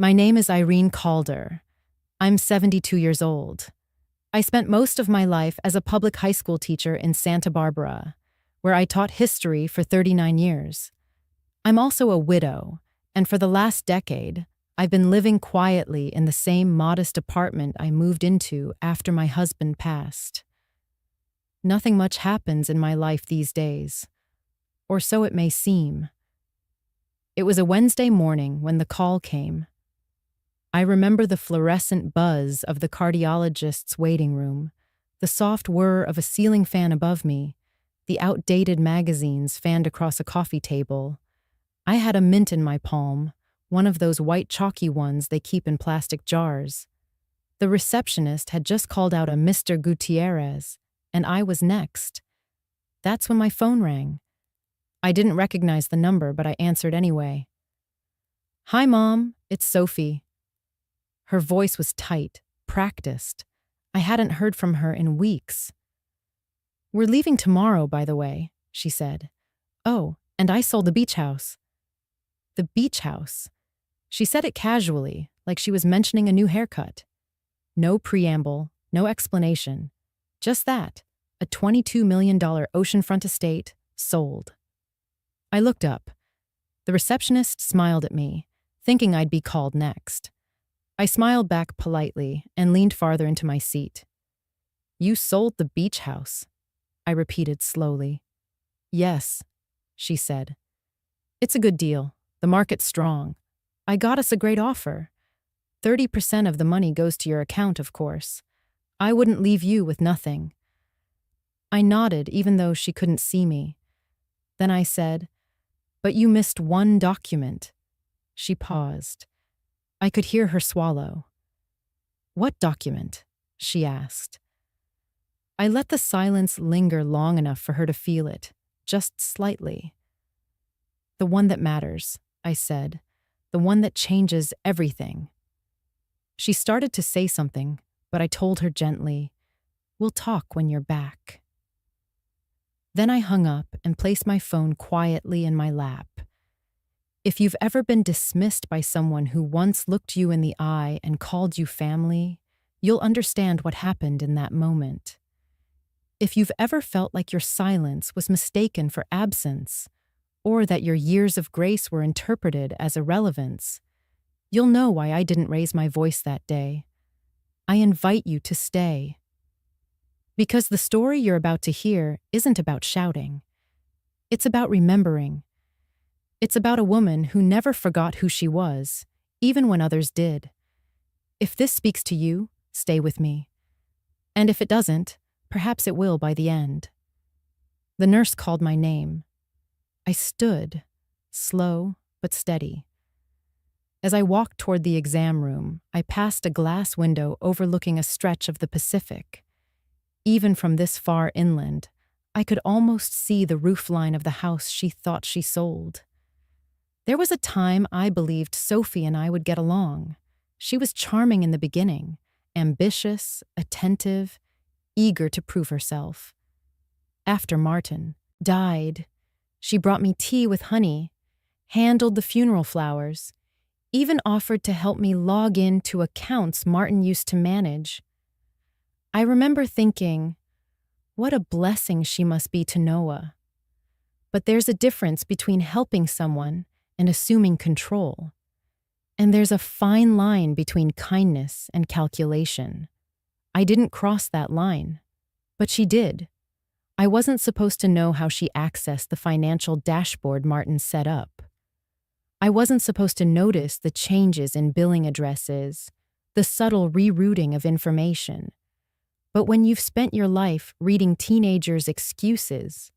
My name is Irene Calder. I'm 72 years old. I spent most of my life as a public high school teacher in Santa Barbara, where I taught history for 39 years. I'm also a widow, and for the last decade, I've been living quietly in the same modest apartment I moved into after my husband passed. Nothing much happens in my life these days, or so it may seem. It was a Wednesday morning when the call came. I remember the fluorescent buzz of the cardiologist's waiting room, the soft whir of a ceiling fan above me, the outdated magazines fanned across a coffee table. I had a mint in my palm, one of those white chalky ones they keep in plastic jars. The receptionist had just called out a Mr. Gutierrez, and I was next. That's when my phone rang. I didn't recognize the number, but I answered anyway. "Hi, Mom, it's Sophie." Her voice was tight, practiced. I hadn't heard from her in weeks. "We're leaving tomorrow, by the way," she said. "Oh, and I sold the beach house." The beach house. She said it casually, like she was mentioning a new haircut. No preamble, no explanation. Just that, a $22 million oceanfront estate, sold. I looked up. The receptionist smiled at me, thinking I'd be called next. I smiled back politely and leaned farther into my seat. "You sold the beach house," I repeated slowly. "Yes," she said. "It's a good deal. The market's strong. I got us a great offer. 30% of the money goes to your account, of course. I wouldn't leave you with nothing." I nodded, even though she couldn't see me. Then I said, "But you missed one document." She paused. I could hear her swallow. "What document?" she asked. I let the silence linger long enough for her to feel it, just slightly. "The one that matters," I said. "The one that changes everything." She started to say something, but I told her gently, "We'll talk when you're back." Then I hung up and placed my phone quietly in my lap. If you've ever been dismissed by someone who once looked you in the eye and called you family, you'll understand what happened in that moment. If you've ever felt like your silence was mistaken for absence, or that your years of grace were interpreted as irrelevance, you'll know why I didn't raise my voice that day. I invite you to stay. Because the story you're about to hear isn't about shouting. It's about remembering. It's about a woman who never forgot who she was, even when others did. If this speaks to you, stay with me. And if it doesn't, perhaps it will by the end. The nurse called my name. I stood, slow but steady. As I walked toward the exam room, I passed a glass window overlooking a stretch of the Pacific. Even from this far inland, I could almost see the roofline of the house she thought she sold. There was a time I believed Sophie and I would get along. She was charming in the beginning, ambitious, attentive, eager to prove herself. After Martin died, she brought me tea with honey, handled the funeral flowers, even offered to help me log in to accounts Martin used to manage. I remember thinking, what a blessing she must be to Noah. But there's a difference between helping someone and assuming control. And there's a fine line between kindness and calculation. I didn't cross that line, but she did. I wasn't supposed to know how she accessed the financial dashboard Martin set up. I wasn't supposed to notice the changes in billing addresses, the subtle rerouting of information. But when you've spent your life reading teenagers' excuses,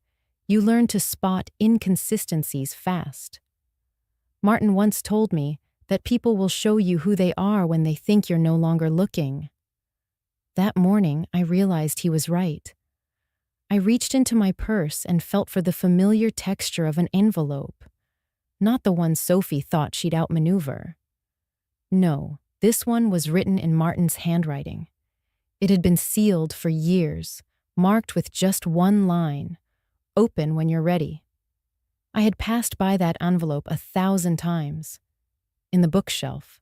you learn to spot inconsistencies fast. Martin once told me that people will show you who they are when they think you're no longer looking. That morning, I realized he was right. I reached into my purse and felt for the familiar texture of an envelope, not the one Sophie thought she'd outmaneuver. No, this one was written in Martin's handwriting. It had been sealed for years, marked with just one line, "Open when you're ready." I had passed by that envelope 1,000 times. In the bookshelf,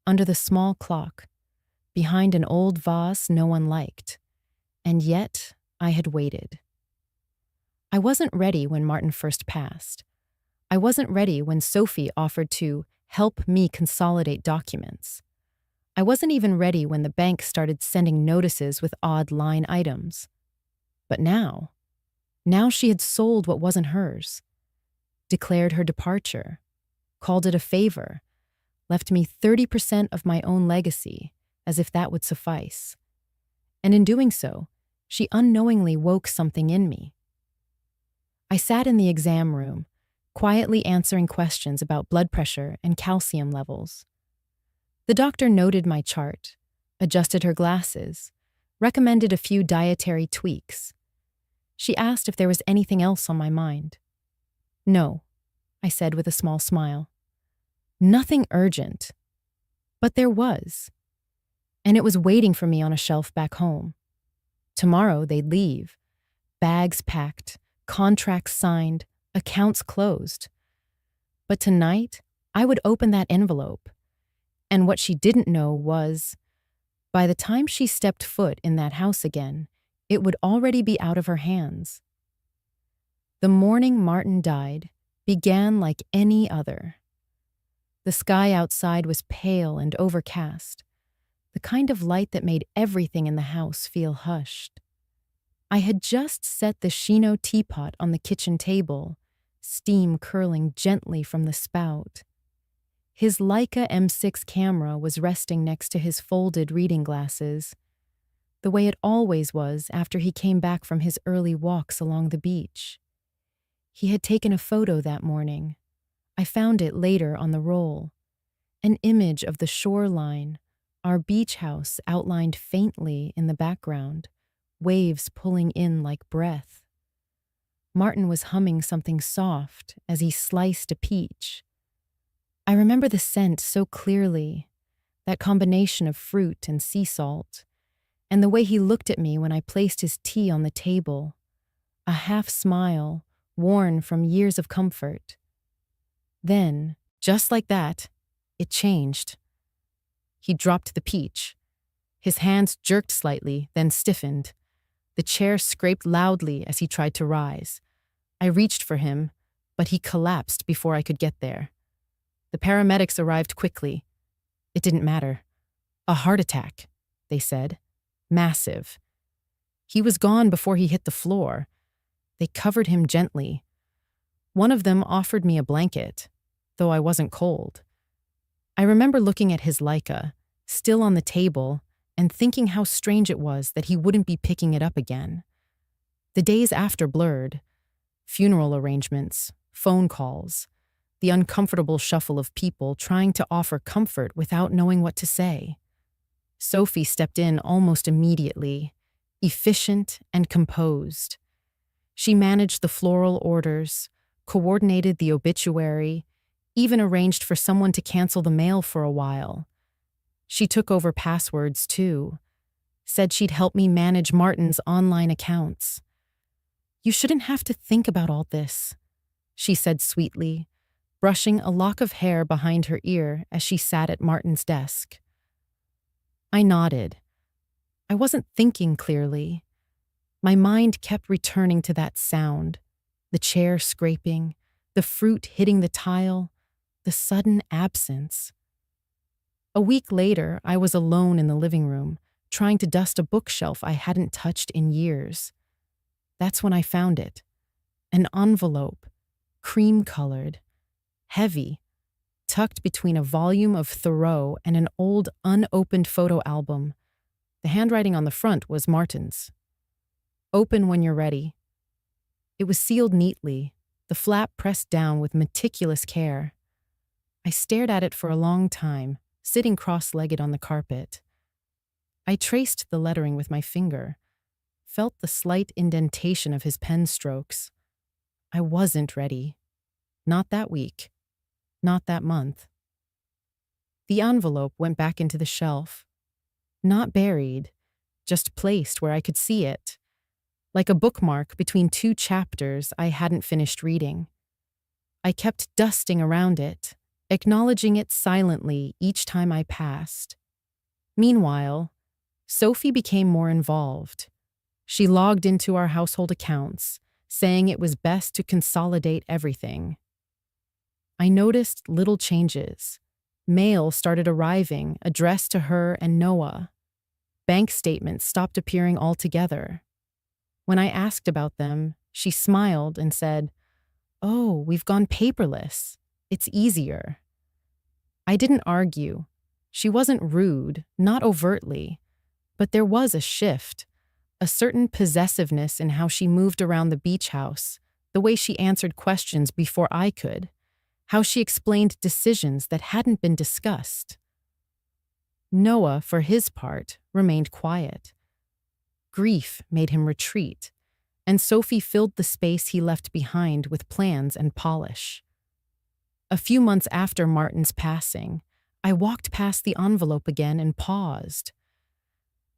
under the small clock, behind an old vase no one liked. And yet, I had waited. I wasn't ready when Martin first passed. I wasn't ready when Sophie offered to help me consolidate documents. I wasn't even ready when the bank started sending notices with odd line items. But now she had sold what wasn't hers, declared her departure, called it a favor, left me 30% of my own legacy, as if that would suffice. And in doing so, she unknowingly woke something in me. I sat in the exam room, quietly answering questions about blood pressure and calcium levels. The doctor noted my chart, adjusted her glasses, recommended a few dietary tweaks. She asked if there was anything else on my mind. No, I said with a small smile. Nothing urgent. But there was. And it was waiting for me on a shelf back home. Tomorrow they'd leave. Bags packed, contracts signed, accounts closed. But tonight, I would open that envelope. And what she didn't know was, by the time she stepped foot in that house again, it would already be out of her hands. The morning Martin died began like any other. The sky outside was pale and overcast, the kind of light that made everything in the house feel hushed. I had just set the Shino teapot on the kitchen table, steam curling gently from the spout. His Leica M6 camera was resting next to his folded reading glasses, the way it always was after he came back from his early walks along the beach. He had taken a photo that morning. I found it later on the roll. An image of the shoreline, our beach house outlined faintly in the background, waves pulling in like breath. Martin was humming something soft as he sliced a peach. I remember the scent so clearly, that combination of fruit and sea salt, and the way he looked at me when I placed his tea on the table, a half smile worn from years of comfort. Then, just like that, it changed. He dropped the peach. His hands jerked slightly, then stiffened. The chair scraped loudly as he tried to rise. I reached for him, but he collapsed before I could get there. The paramedics arrived quickly. It didn't matter. A heart attack, they said. Massive. He was gone before he hit the floor. They covered him gently. One of them offered me a blanket, though I wasn't cold. I remember looking at his Leica, still on the table, and thinking how strange it was that he wouldn't be picking it up again. The days after blurred. Funeral arrangements, phone calls, the uncomfortable shuffle of people trying to offer comfort without knowing what to say. Sophie stepped in almost immediately, efficient and composed. She managed the floral orders, coordinated the obituary, even arranged for someone to cancel the mail for a while. She took over passwords, too. Said she'd help me manage Martin's online accounts. "You shouldn't have to think about all this," she said sweetly, brushing a lock of hair behind her ear as she sat at Martin's desk. I nodded. I wasn't thinking clearly. My mind kept returning to that sound, the chair scraping, the fruit hitting the tile, the sudden absence. A week later, I was alone in the living room, trying to dust a bookshelf I hadn't touched in years. That's when I found it. An envelope, cream-colored, heavy, tucked between a volume of Thoreau and an old, unopened photo album. The handwriting on the front was Martin's. "Open when you're ready." It was sealed neatly, the flap pressed down with meticulous care. I stared at it for a long time, sitting cross-legged on the carpet. I traced the lettering with my finger, felt the slight indentation of his pen strokes. I wasn't ready. Not that week. Not that month. The envelope went back into the shelf. Not buried, just placed where I could see it, like a bookmark between two chapters I hadn't finished reading. I kept dusting around it, acknowledging it silently each time I passed. Meanwhile, Sophie became more involved. She logged into our household accounts, saying it was best to consolidate everything. I noticed little changes. Mail started arriving, addressed to her and Noah. Bank statements stopped appearing altogether. When I asked about them, she smiled and said, "Oh, we've gone paperless. It's easier." I didn't argue. She wasn't rude, not overtly, but there was a shift, a certain possessiveness in how she moved around the beach house, the way she answered questions before I could, how she explained decisions that hadn't been discussed. Noah, for his part, remained quiet. Grief made him retreat, and Sophie filled the space he left behind with plans and polish. A few months after Martin's passing, I walked past the envelope again and paused.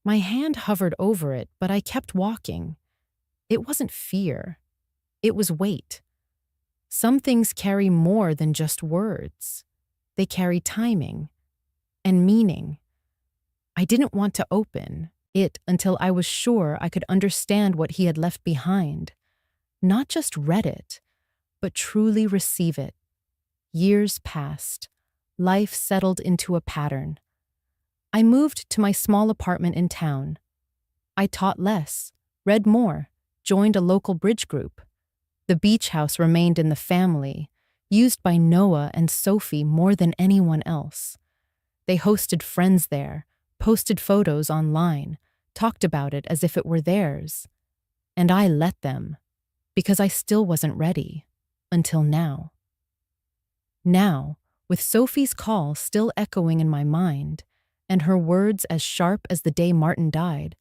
My hand hovered over it, but I kept walking. It wasn't fear. It was weight. Some things carry more than just words. They carry timing and meaning. I didn't want to open it until I was sure I could understand what he had left behind. Not just read it, but truly receive it. Years passed. Life settled into a pattern. I moved to my small apartment in town. I taught less, read more, joined a local bridge group. The beach house remained in the family, used by Noah and Sophie more than anyone else. They hosted friends there, posted photos online, talked about it as if it were theirs. And I let them, because I still wasn't ready, until now. Now, with Sophie's call still echoing in my mind, and her words as sharp as the day Martin died,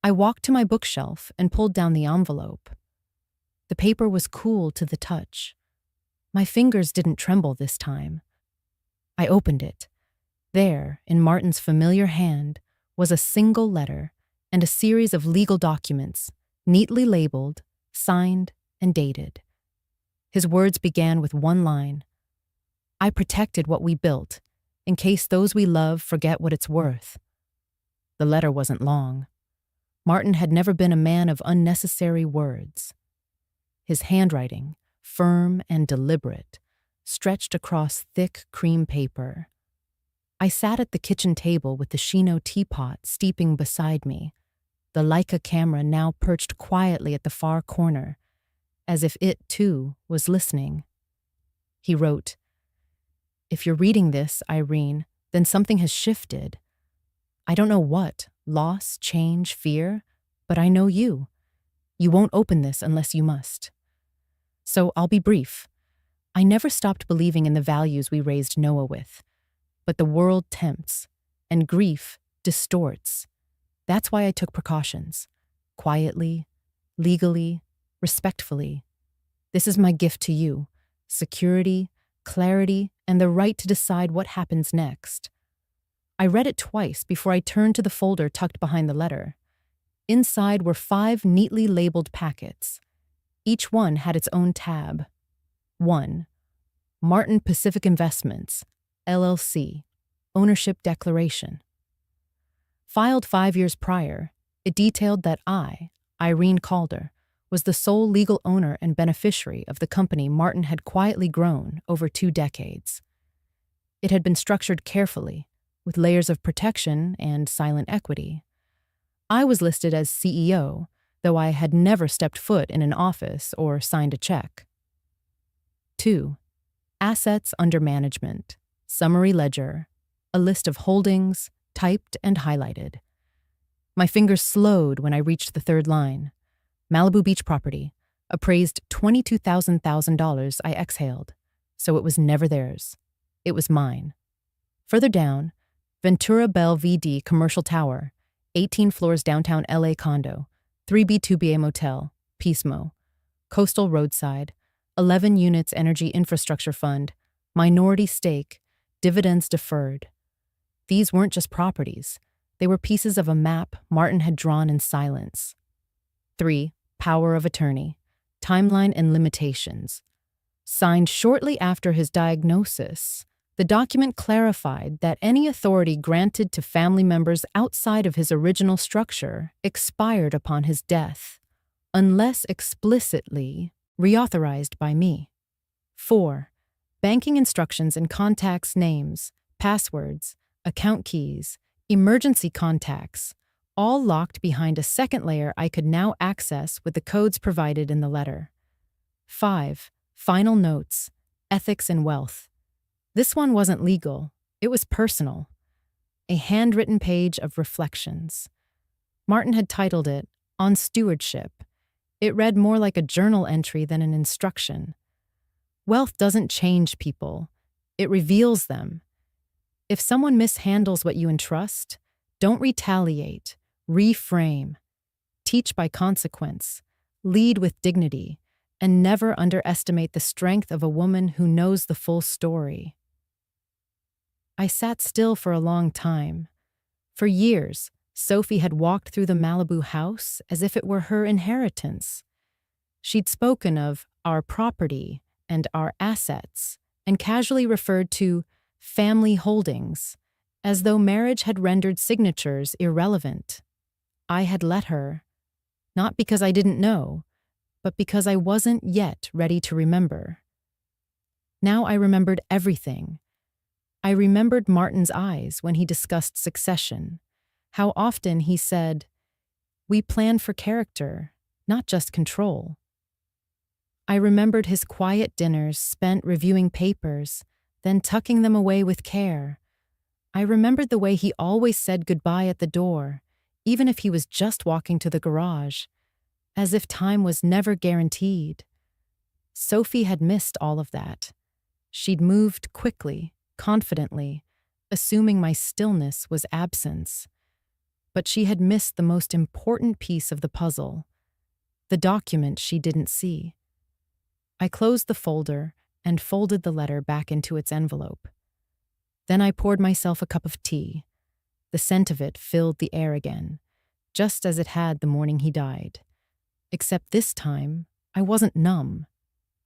I walked to my bookshelf and pulled down the envelope. The paper was cool to the touch. My fingers didn't tremble this time. I opened it. There, in Martin's familiar hand, was a single letter and a series of legal documents, neatly labeled, signed, and dated. His words began with one line: "I protected what we built, in case those we love forget what it's worth." The letter wasn't long. Martin had never been a man of unnecessary words. His handwriting, firm and deliberate, stretched across thick cream paper. I sat at the kitchen table with the Shino teapot steeping beside me, the Leica camera now perched quietly at the far corner, as if it, too, was listening. He wrote, "If you're reading this, Irene, then something has shifted. I don't know what, loss, change, fear, but I know you. You won't open this unless you must. So I'll be brief. I never stopped believing in the values we raised Noah with. But the world tempts, and grief distorts. That's why I took precautions. Quietly, legally, respectfully. This is my gift to you: security, clarity, and the right to decide what happens next." I read it twice before I turned to the folder tucked behind the letter. Inside were 5 neatly labeled packets. Each one had its own tab. 1. Martin Pacific Investments, LLC, Ownership Declaration. Filed 5 years prior, it detailed that I, Irene Calder, was the sole legal owner and beneficiary of the company Martin had quietly grown over 2 decades. It had been structured carefully, with layers of protection and silent equity. I was listed as CEO, though I had never stepped foot in an office or signed a check. 2. Assets under management, summary ledger, a list of holdings, typed and highlighted. My fingers slowed when I reached the 3rd line. Malibu Beach property, appraised $22,000. I exhaled. So it was never theirs. It was mine. Further down, Ventura Bell VD Commercial Tower, 18 floors downtown LA condo, 3B2BA Motel, Pismo, Coastal Roadside, 11 units Energy Infrastructure Fund, minority stake, dividends deferred. These weren't just properties. They were pieces of a map Martin had drawn in silence. 3. Power of attorney, timeline and limitations. Signed shortly after his diagnosis, The document clarified that any authority granted to family members outside of his original structure expired upon his death, unless explicitly reauthorized by me. 4. Banking instructions and contacts names, passwords, account keys, emergency contacts, all locked behind a second layer I could now access with the codes provided in the letter. 5. Final notes, ethics and wealth. This one wasn't legal, it was personal. A handwritten page of reflections. Martin had titled it, On Stewardship. It read more like a journal entry than an instruction. Wealth doesn't change people, it reveals them. If someone mishandles what you entrust, don't retaliate, reframe. Teach by consequence, lead with dignity, and never underestimate the strength of a woman who knows the full story. I sat still for a long time. For years, Sophie had walked through the Malibu house as if it were her inheritance. She'd spoken of our property and our assets, and casually referred to family holdings, as though marriage had rendered signatures irrelevant. I had let her, not because I didn't know, but because I wasn't yet ready to remember. Now I remembered everything. I remembered Martin's eyes when he discussed succession, how often he said, "We plan for character, not just control." I remembered his quiet dinners spent reviewing papers, then tucking them away with care. I remembered the way he always said goodbye at the door, even if he was just walking to the garage, as if time was never guaranteed. Sophie had missed all of that. She'd moved quickly, confidently, assuming my stillness was absence. But she had missed the most important piece of the puzzle, the document she didn't see. I closed the folder and folded the letter back into its envelope. Then I poured myself a cup of tea. The scent of it filled the air again, just as it had the morning he died. Except this time, I wasn't numb.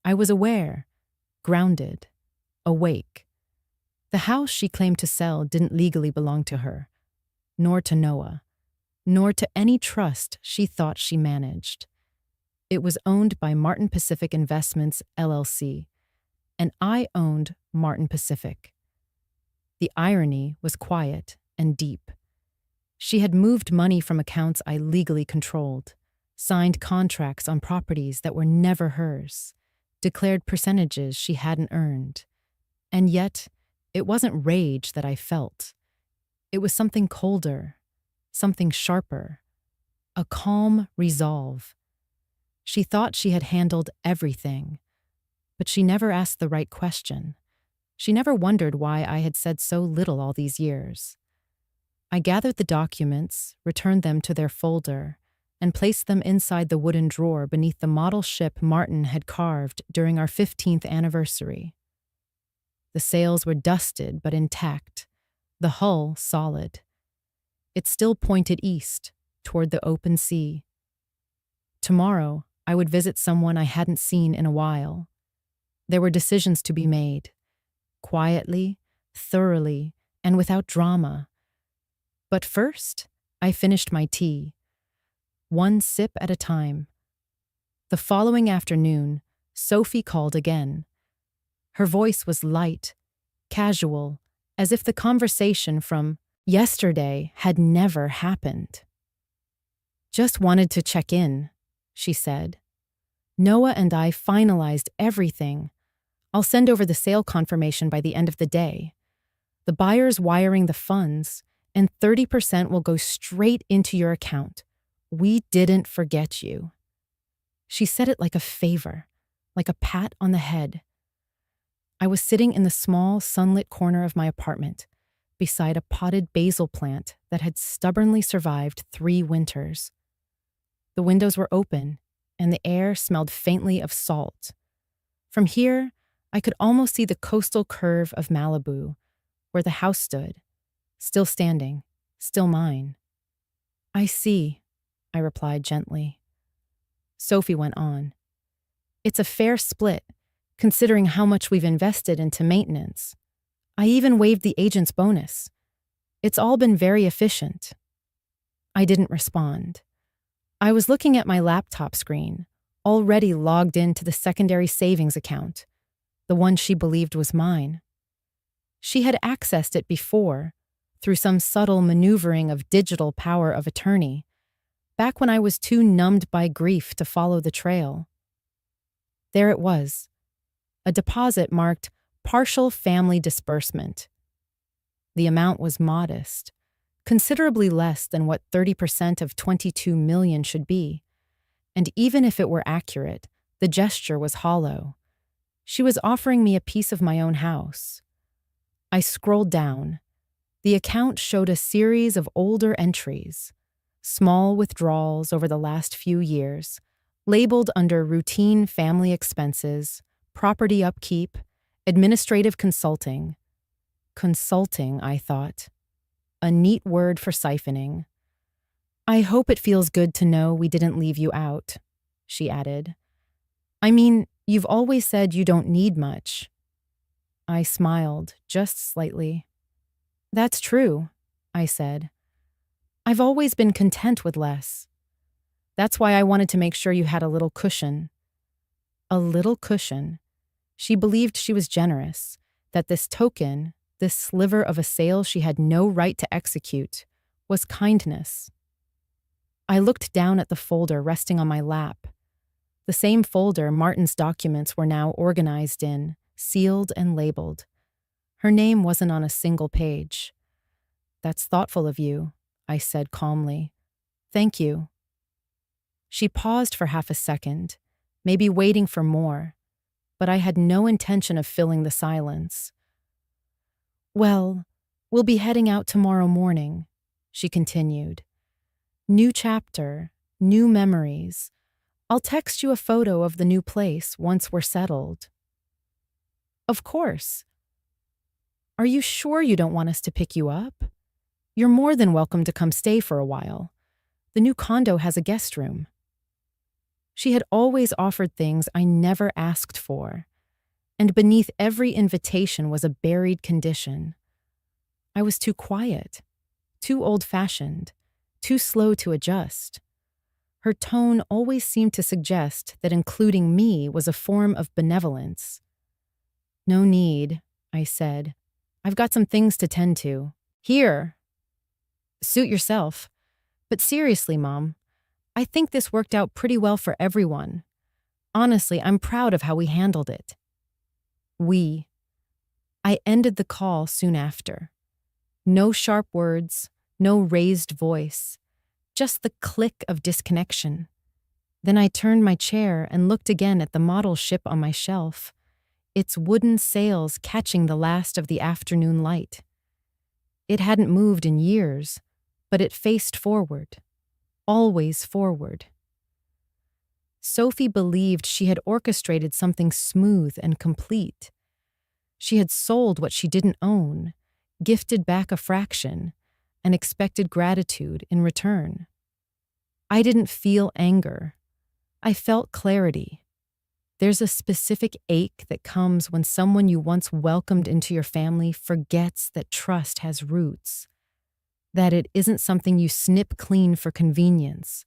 I was aware, grounded, awake. The house she claimed to sell didn't legally belong to her, nor to Noah, nor to any trust she thought she managed. It was owned by Martin Pacific Investments, LLC, and I owned Martin Pacific. The irony was quiet and deep. She had moved money from accounts I legally controlled, signed contracts on properties that were never hers, declared percentages she hadn't earned. And yet, it wasn't rage that I felt. It was something colder, something sharper, a calm resolve. She thought she had handled everything, but she never asked the right question. She never wondered why I had said so little all these years. I gathered the documents, returned them to their folder, and placed them inside the wooden drawer beneath the model ship Martin had carved during our 15th anniversary. The sails were dusted but intact, the hull solid. It still pointed east, toward the open sea. Tomorrow, I would visit someone I hadn't seen in a while. There were decisions to be made, quietly, thoroughly, and without drama. But first, I finished my tea, one sip at a time. The following afternoon, Sophie called again. Her voice was light, casual, as if the conversation from yesterday had never happened. "Just wanted to check in," she said. "Noah and I finalized everything. I'll send over the sale confirmation by the end of the day. The buyer's wiring the funds, and 30% will go straight into your account. We didn't forget you." She said it like a favor, like a pat on the head. I was sitting in the small, sunlit corner of my apartment, beside a potted basil plant that had stubbornly survived 3 winters. The windows were open, and the air smelled faintly of salt. From here, I could almost see the coastal curve of Malibu, where the house stood, still standing, still mine. "I see," I replied gently. Sophie went on. "It's a fair split, considering how much we've invested into maintenance. I even waived the agent's bonus. It's all been very efficient. I didn't respond. I was looking at my laptop screen, already logged into the secondary savings account, the one she believed was mine. She had accessed it before, through some subtle maneuvering of digital power of attorney, back when I was too numbed by grief to follow the trail. There it was, a deposit marked partial family disbursement. The amount was modest, considerably less than what 30% of 22 million should be. And even if it were accurate, the gesture was hollow. She was offering me a piece of my own house. I scrolled down. The account showed a series of older entries, small withdrawals over the last few years, labeled under routine family expenses, property upkeep, administrative consulting. Consulting, I thought. A neat word for siphoning. I hope it feels good to know we didn't leave you out, she added. I mean, you've always said you don't need much. I smiled, just slightly. That's true, I said. I've always been content with less. That's why I wanted to make sure you had a little cushion. A little cushion. She believed she was generous, that this token, this sliver of a sale she had no right to execute, was kindness. I looked down at the folder resting on my lap. The same folder Martin's documents were now organized in, sealed and labeled. Her name wasn't on a single page. That's thoughtful of you, I said calmly. Thank you. She paused for half a second, maybe waiting for more, but I had no intention of filling the silence. Well, we'll be heading out tomorrow morning, she continued. New chapter, new memories. I'll text you a photo of the new place once we're settled. Of course. Are you sure you don't want us to pick you up? You're more than welcome to come stay for a while. The new condo has a guest room. She had always offered things I never asked for, and beneath every invitation was a buried condition. I was too quiet, too old-fashioned, too slow to adjust. Her tone always seemed to suggest that including me was a form of benevolence. No need, I said. I've got some things to tend to. Here. Suit yourself. But seriously, Mom, I think this worked out pretty well for everyone. Honestly, I'm proud of how we handled it. We. I ended the call soon after. No sharp words, no raised voice, just the click of disconnection. Then I turned my chair and looked again at the model ship on my shelf, its wooden sails catching the last of the afternoon light. It hadn't moved in years, but it faced forward, always forward. Sophie believed she had orchestrated something smooth and complete. She had sold what she didn't own, gifted back a fraction, and expected gratitude in return. I didn't feel anger. I felt clarity. There's a specific ache that comes when someone you once welcomed into your family forgets that trust has roots, that it isn't something you snip clean for convenience.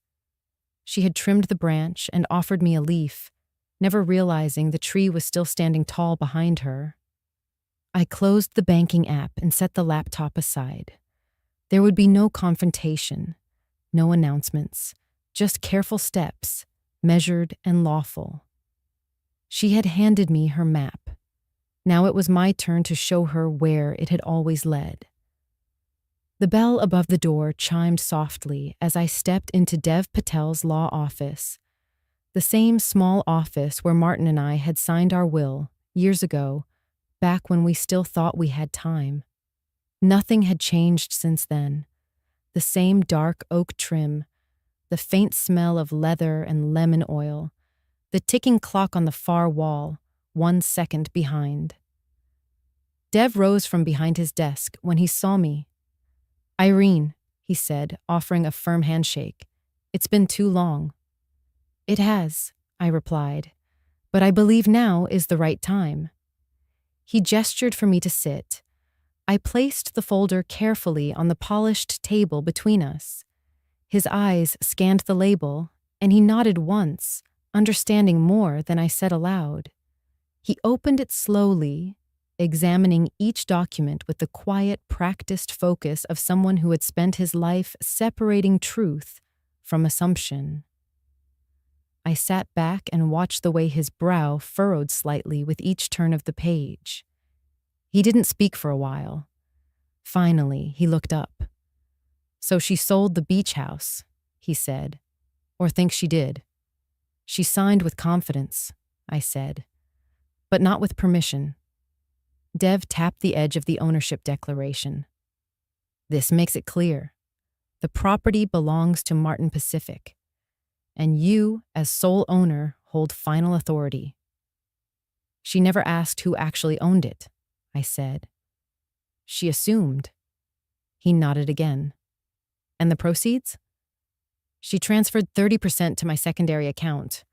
She had trimmed the branch and offered me a leaf, never realizing the tree was still standing tall behind her. I closed the banking app and set the laptop aside. There would be no confrontation, no announcements, just careful steps, measured and lawful. She had handed me her map. Now it was my turn to show her where it had always led. The bell above the door chimed softly as I stepped into Dev Patel's law office, the same small office where Martin and I had signed our will years ago, back when we still thought we had time. Nothing had changed since then. The same dark oak trim, the faint smell of leather and lemon oil, the ticking clock on the far wall, 1 second behind. Dev rose from behind his desk when he saw me. Irene, he said, offering a firm handshake. It's been too long. It has, I replied, but I believe now is the right time. He gestured for me to sit, I placed the folder carefully on the polished table between us. His eyes scanned the label, and he nodded once, understanding more than I said aloud. He opened it slowly, examining each document with the quiet, practiced focus of someone who had spent his life separating truth from assumption. I sat back and watched the way his brow furrowed slightly with each turn of the page. He didn't speak for a while. Finally, he looked up. "So she sold the beach house," he said. "Or thinks she did." "She signed with confidence," I said, "but not with permission." Dev tapped the edge of the ownership declaration. "This makes it clear. The property belongs to Martin Pacific, and you, as sole owner, hold final authority." "She never asked who actually owned it," I said. "She assumed." He nodded again. "And the proceeds?" "She transferred 30% to my secondary account.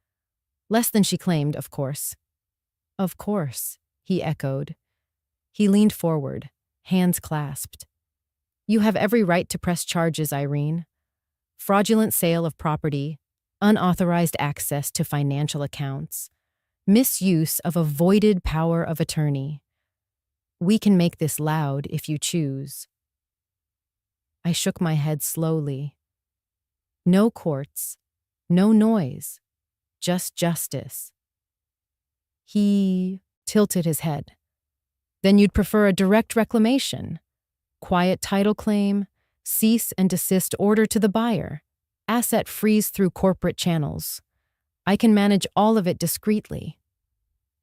Less than she claimed, of course." "Of course," he echoed. He leaned forward, hands clasped. "You have every right to press charges, Irene. Fraudulent sale of property, unauthorized access to financial accounts, misuse of a voided power of attorney. We can make this loud if you choose." I shook my head slowly. "No courts, no noise, just justice." He tilted his head. "Then you'd prefer a direct reclamation? Quiet title claim, cease and desist order to the buyer, asset freeze through corporate channels. I can manage all of it discreetly."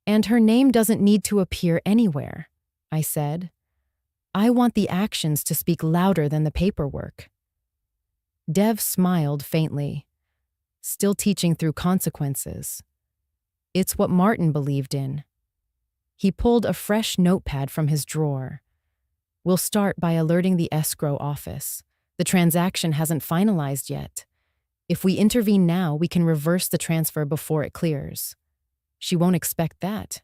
"And her name doesn't need to appear anywhere," I said. "I want the actions to speak louder than the paperwork." Dev smiled faintly. "Still teaching through consequences. It's what Martin believed in." He pulled a fresh notepad from his drawer. "We'll start by alerting the escrow office. The transaction hasn't finalized yet. If we intervene now, we can reverse the transfer before it clears." "She won't expect that."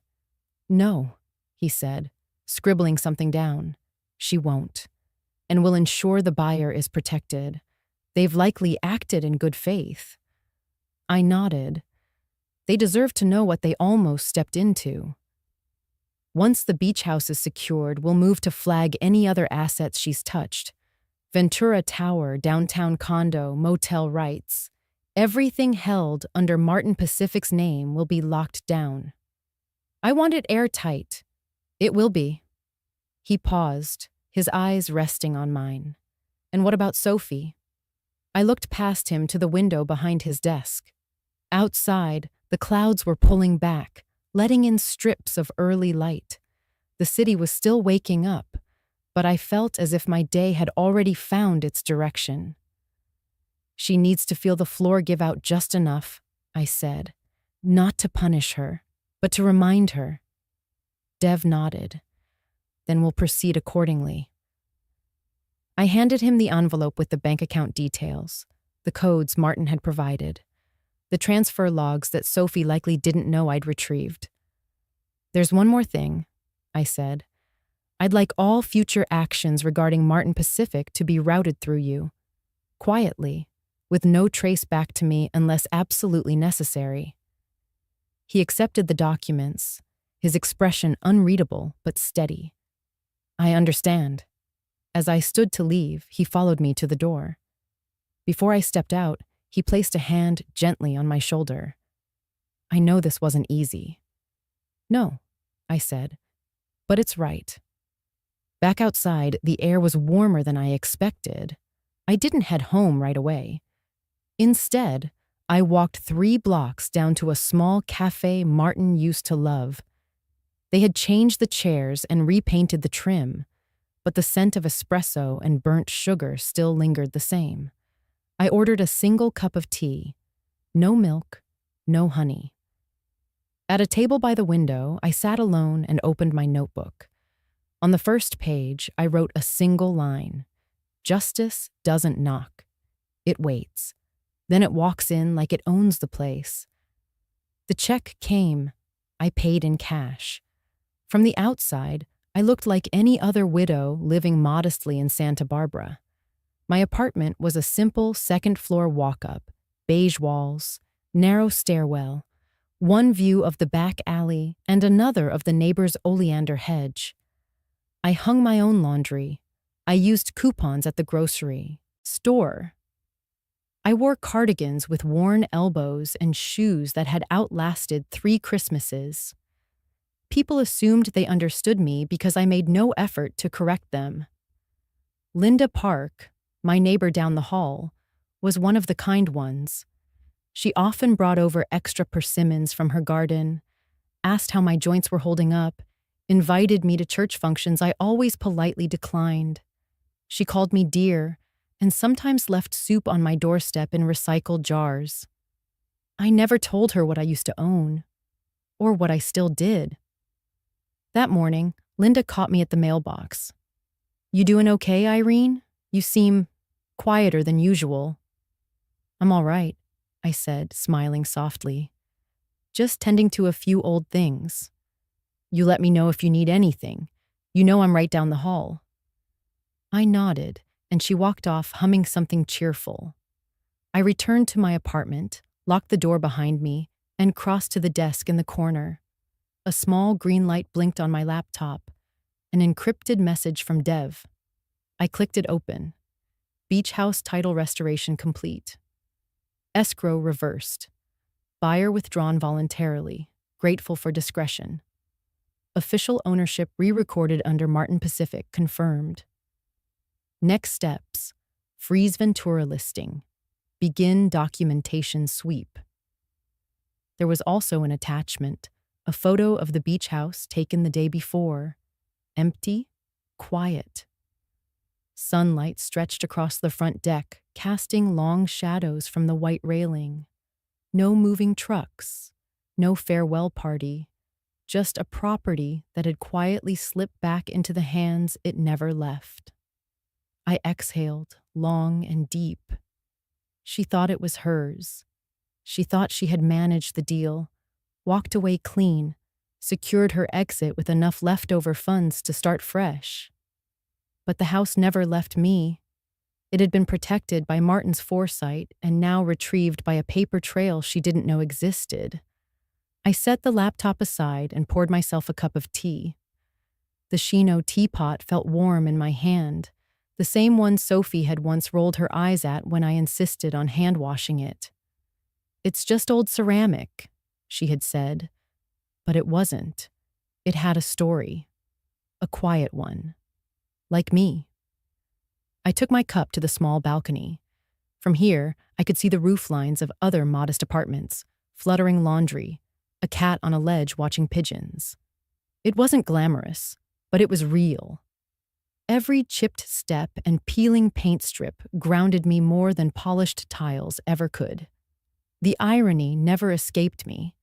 "No," he said, scribbling something down. "She won't. And will ensure the buyer is protected. They've likely acted in good faith." I nodded. They deserve to know what they almost stepped into. "Once the beach house is secured, we'll move to flag any other assets she's touched. Ventura Tower, downtown condo, motel rights. Everything held under Martin Pacific's name will be locked down. I want it airtight." "It will be." He paused, his eyes resting on mine. "And what about Sophie?" I looked past him to the window behind his desk. Outside, the clouds were pulling back, letting in strips of early light. The city was still waking up, but I felt as if my day had already found its direction. "She needs to feel the floor give out just enough," I said. "Not to punish her, but to remind her." Dev nodded. "Then we'll proceed accordingly." I handed him the envelope with the bank account details, the codes Martin had provided, the transfer logs that Sophie likely didn't know I'd retrieved. "There's one more thing," I said. "I'd like all future actions regarding Martin Pacific to be routed through you, quietly, with no trace back to me unless absolutely necessary." He accepted the documents, his expression unreadable but steady. "I understand." As I stood to leave, he followed me to the door. Before I stepped out, he placed a hand gently on my shoulder. "I know this wasn't easy." "No," I said, "but it's right." Back outside, the air was warmer than I expected. I didn't head home right away. Instead, I walked 3 blocks down to a small cafe Martin used to love. They had changed the chairs and repainted the trim, but the scent of espresso and burnt sugar still lingered the same. I ordered a single cup of tea. No milk, no honey. At a table by the window, I sat alone and opened my notebook. On the first page, I wrote a single line. "Justice doesn't knock. It waits. Then it walks in like it owns the place." The check came. I paid in cash. From the outside, I looked like any other widow living modestly in Santa Barbara. My apartment was a simple second-floor walk-up, beige walls, narrow stairwell, one view of the back alley and another of the neighbor's oleander hedge. I hung my own laundry. I used coupons at the grocery store. I wore cardigans with worn elbows and shoes that had outlasted 3 Christmases. People assumed they understood me because I made no effort to correct them. Linda Park, my neighbor down the hall, was one of the kind ones. She often brought over extra persimmons from her garden, asked how my joints were holding up, invited me to church functions I always politely declined. She called me dear, and sometimes left soup on my doorstep in recycled jars. I never told her what I used to own, or what I still did. That morning, Linda caught me at the mailbox. "You doing okay, Irene? You seem quieter than usual." "I'm all right," I said, smiling softly. "Just tending to a few old things. You let me know if you need anything. You know I'm right down the hall." I nodded, and she walked off humming something cheerful. I returned to my apartment, locked the door behind me, and crossed to the desk in the corner. A small green light blinked on my laptop, an encrypted message from Dev. I clicked it open. Beach house title restoration complete. Escrow reversed. Buyer withdrawn voluntarily, grateful for discretion. Official ownership re-recorded under Martin Pacific confirmed. Next steps: freeze Ventura listing. Begin documentation sweep. There was also an attachment, a photo of the beach house taken the day before. Empty, quiet. Sunlight stretched across the front deck, casting long shadows from the white railing. No moving trucks, no farewell party, just a property that had quietly slipped back into the hands it never left. I exhaled, long and deep. She thought it was hers. She thought she had managed the deal, walked away clean, secured her exit with enough leftover funds to start fresh. But the house never left me. It had been protected by Martin's foresight and now retrieved by a paper trail she didn't know existed. I set the laptop aside and poured myself a cup of tea. The Shino teapot felt warm in my hand, the same one Sophie had once rolled her eyes at when I insisted on hand-washing it. "It's just old ceramic," she had said. But it wasn't. It had a story. A quiet one. Like me. I took my cup to the small balcony. From here, I could see the roof lines of other modest apartments, fluttering laundry, a cat on a ledge watching pigeons. It wasn't glamorous, but it was real. Every chipped step and peeling paint strip grounded me more than polished tiles ever could. The irony never escaped me.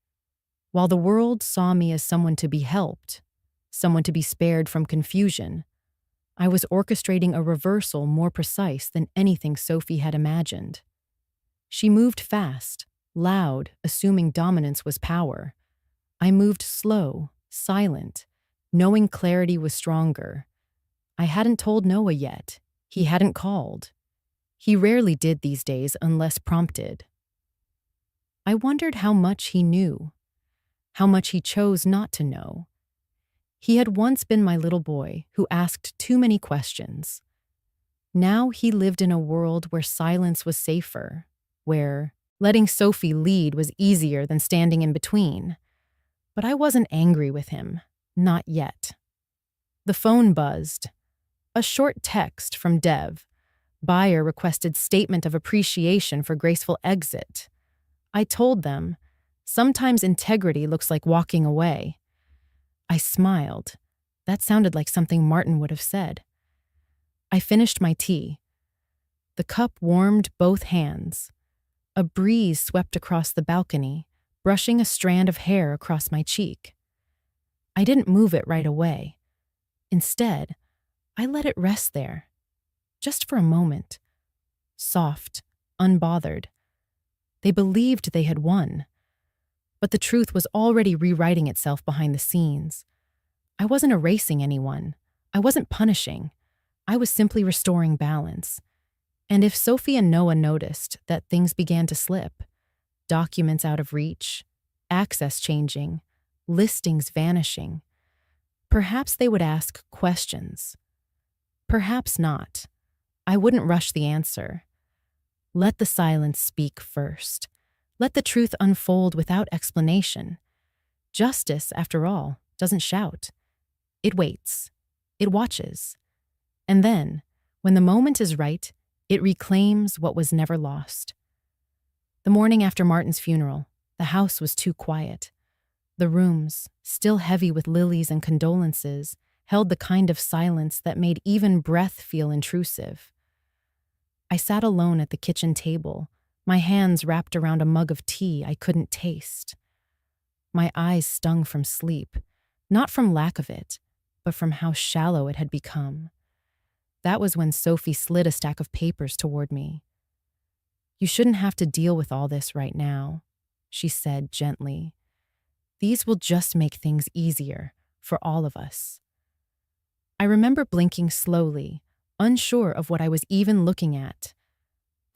While the world saw me as someone to be helped, someone to be spared from confusion, I was orchestrating a reversal more precise than anything Sophie had imagined. She moved fast, loud, assuming dominance was power. I moved slow, silent, knowing clarity was stronger. I hadn't told Noah yet. He hadn't called. He rarely did these days unless prompted. I wondered how much he knew, how much he chose not to know. He had once been my little boy who asked too many questions. Now he lived in a world where silence was safer, where letting Sophie lead was easier than standing in between. But I wasn't angry with him, not yet. The phone buzzed. A short text from Dev. Buyer requested statement of appreciation for graceful exit. I told them, sometimes integrity looks like walking away. I smiled. That sounded like something Martin would have said. I finished my tea. The cup warmed both hands. A breeze swept across the balcony, brushing a strand of hair across my cheek. I didn't move it right away. Instead, I let it rest there, just for a moment. Soft, unbothered. They believed they had won. But the truth was already rewriting itself behind the scenes. I wasn't erasing anyone. I wasn't punishing. I was simply restoring balance. And if Sophie and Noah noticed that things began to slip, documents out of reach, access changing, listings vanishing, perhaps they would ask questions. Perhaps not. I wouldn't rush the answer. Let the silence speak first. Let the truth unfold without explanation. Justice, after all, doesn't shout. It waits. It watches. And then, when the moment is right, it reclaims what was never lost. The morning after Martin's funeral, the house was too quiet. The rooms, still heavy with lilies and condolences, held the kind of silence that made even breath feel intrusive. I sat alone at the kitchen table, my hands wrapped around a mug of tea I couldn't taste. My eyes stung from sleep, not from lack of it, but from how shallow it had become. That was when Sophie slid a stack of papers toward me. "You shouldn't have to deal with all this right now," she said gently. "These will just make things easier for all of us." I remember blinking slowly, unsure of what I was even looking at.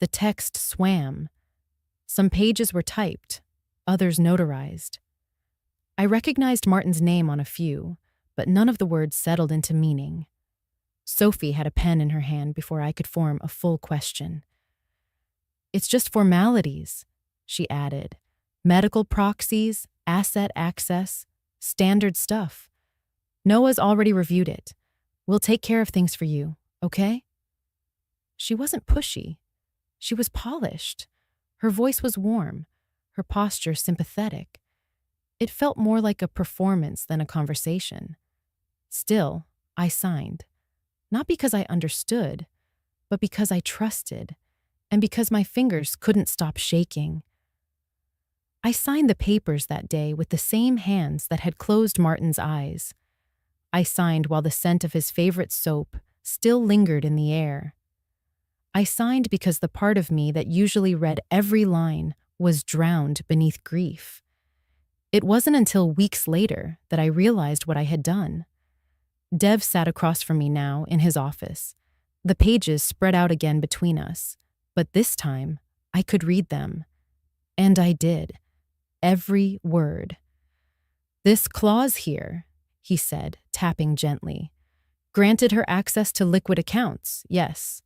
The text swam. Some pages were typed, others notarized. I recognized Martin's name on a few, but none of the words settled into meaning. Sophie had a pen in her hand before I could form a full question. "It's just formalities," she added. "Medical proxies, asset access, standard stuff. Noah's already reviewed it. We'll take care of things for you, okay?" She wasn't pushy. She was polished. Her voice was warm, her posture sympathetic. It felt more like a performance than a conversation. Still, I signed. Not because I understood, but because I trusted, and because my fingers couldn't stop shaking. I signed the papers that day with the same hands that had closed Martin's eyes. I signed while the scent of his favorite soap still lingered in the air. I signed because the part of me that usually read every line was drowned beneath grief. It wasn't until weeks later that I realized what I had done. Dev sat across from me now in his office. The pages spread out again between us, but this time I could read them. And I did. Every word. "This clause here," he said, tapping gently, "granted her access to liquid accounts, yes,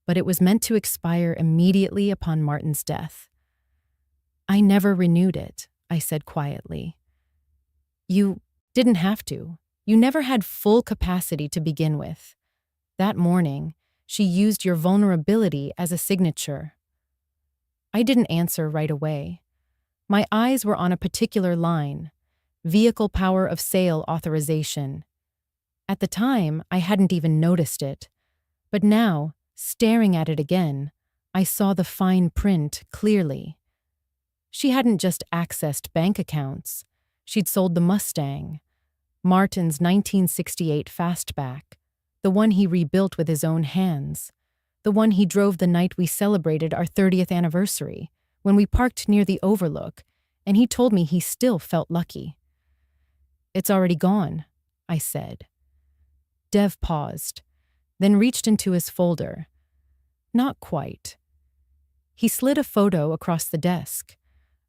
but it was meant to expire immediately upon Martin's death." "I never renewed it," I said quietly. "You didn't have to. You never had full capacity to begin with. That morning, she used your vulnerability as a signature." I didn't answer right away. My eyes were on a particular line, vehicle power of sale authorization. At the time, I hadn't even noticed it, but now, staring at it again, I saw the fine print clearly. She hadn't just accessed bank accounts. She'd sold the Mustang, Martin's 1968 Fastback, the one he rebuilt with his own hands, the one he drove the night we celebrated our 30th anniversary, when we parked near the Overlook, and he told me he still felt lucky. "It's already gone," I said. Dev paused, then reached into his folder. Not quite. He slid a photo across the desk,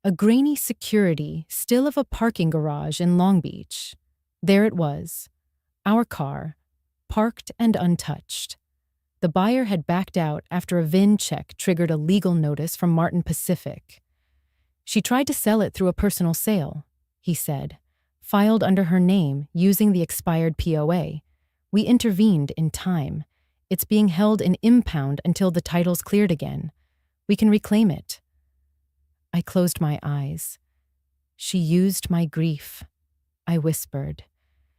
a grainy security still of a parking garage in Long Beach. There it was, our car, parked and untouched. The buyer had backed out after a VIN check triggered a legal notice from Martin Pacific. "She tried to sell it through a personal sale," he said, "filed under her name using the expired POA. We intervened in time. It's being held in impound until the title's cleared again. We can reclaim it." I closed my eyes. "She used my grief," I whispered.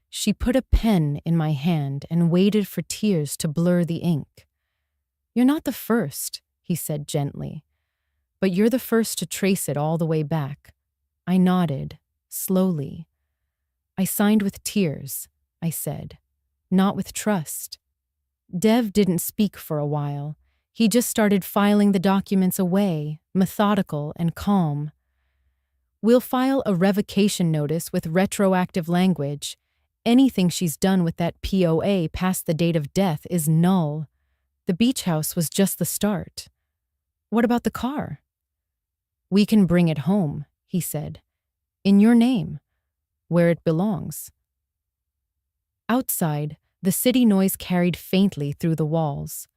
She put a pen in my hand and waited for tears to blur the ink. "You're not the first," he said gently, "but you're the first to trace it all the way back." I nodded, slowly. "I signed with tears," I said, "not with trust." Dev didn't speak for a while. He just started filing the documents away, methodical and calm. "We'll file a revocation notice with retroactive language. anything she's done with that POA past the date of death is null. The beach house was just the start. What about the car? We can bring it home, he said. In your name, where it belongs. Outside, the city noise carried faintly through the walls.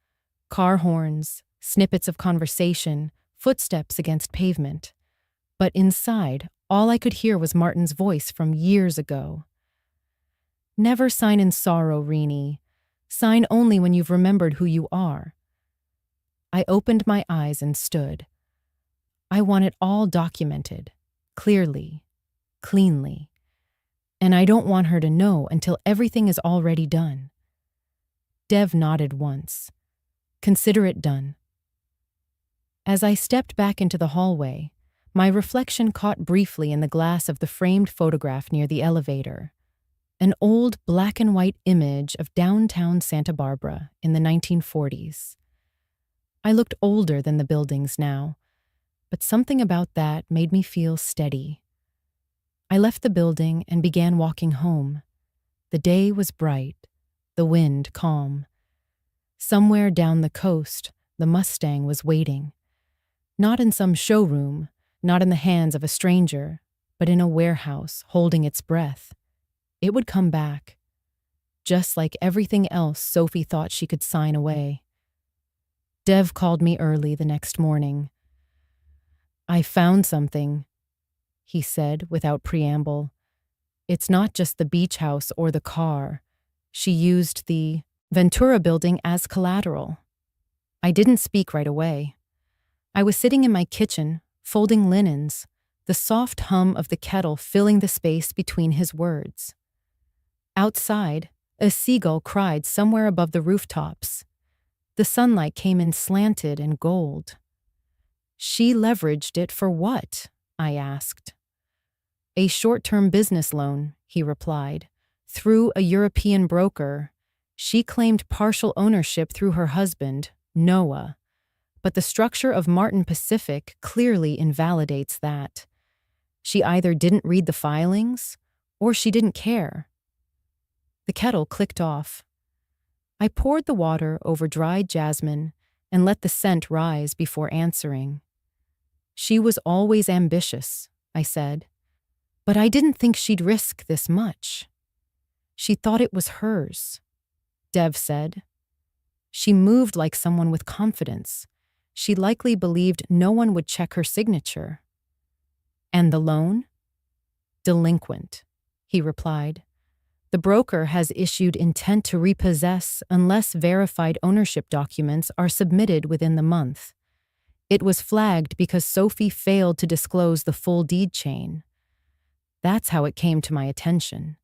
Car horns, snippets of conversation, footsteps against pavement. But inside, all I could hear was Martin's voice from years ago. Never sign in sorrow, Rini. Sign only when you've remembered who you are. I opened my eyes and stood. I want it all documented, clearly, cleanly. And I don't want her to know until everything is already done. Dev nodded once. Consider it done. As I stepped back into the hallway, my reflection caught briefly in the glass of the framed photograph near the elevator. An old black and white image of downtown Santa Barbara in the 1940s. I looked older than the buildings now, but something about that made me feel steady. I left the building and began walking home. The day was bright, the wind calm. Somewhere down the coast, the Mustang was waiting. Not in some showroom, not in the hands of a stranger, but in a warehouse holding its breath. It would come back, just like everything else Sophie thought she could sign away. Dev called me early the next morning. I found something, he said without preamble. It's not just the beach house or the car. She used the Ventura building as collateral. I didn't speak right away. I was sitting in my kitchen, folding linens, the soft hum of the kettle filling the space between his words. Outside, a seagull cried somewhere above the rooftops. The sunlight came in slanted and gold. She leveraged it for what? I asked. A short-term business loan, he replied. Through a European broker. She claimed partial ownership through her husband, Noah. But the structure of Martin Pacific clearly invalidates that. She either didn't read the filings, or she didn't care. The kettle clicked off. I poured the water over dried jasmine and let the scent rise before answering. She was always ambitious, I said. But I didn't think she'd risk this much. She thought it was hers, Dev said. She moved like someone with confidence. She likely believed no one would check her signature. And the loan? Delinquent, he replied. The broker has issued intent to repossess unless verified ownership documents are submitted within the month. It was flagged because Sophie failed to disclose the full deed chain. That's how it came to my attention.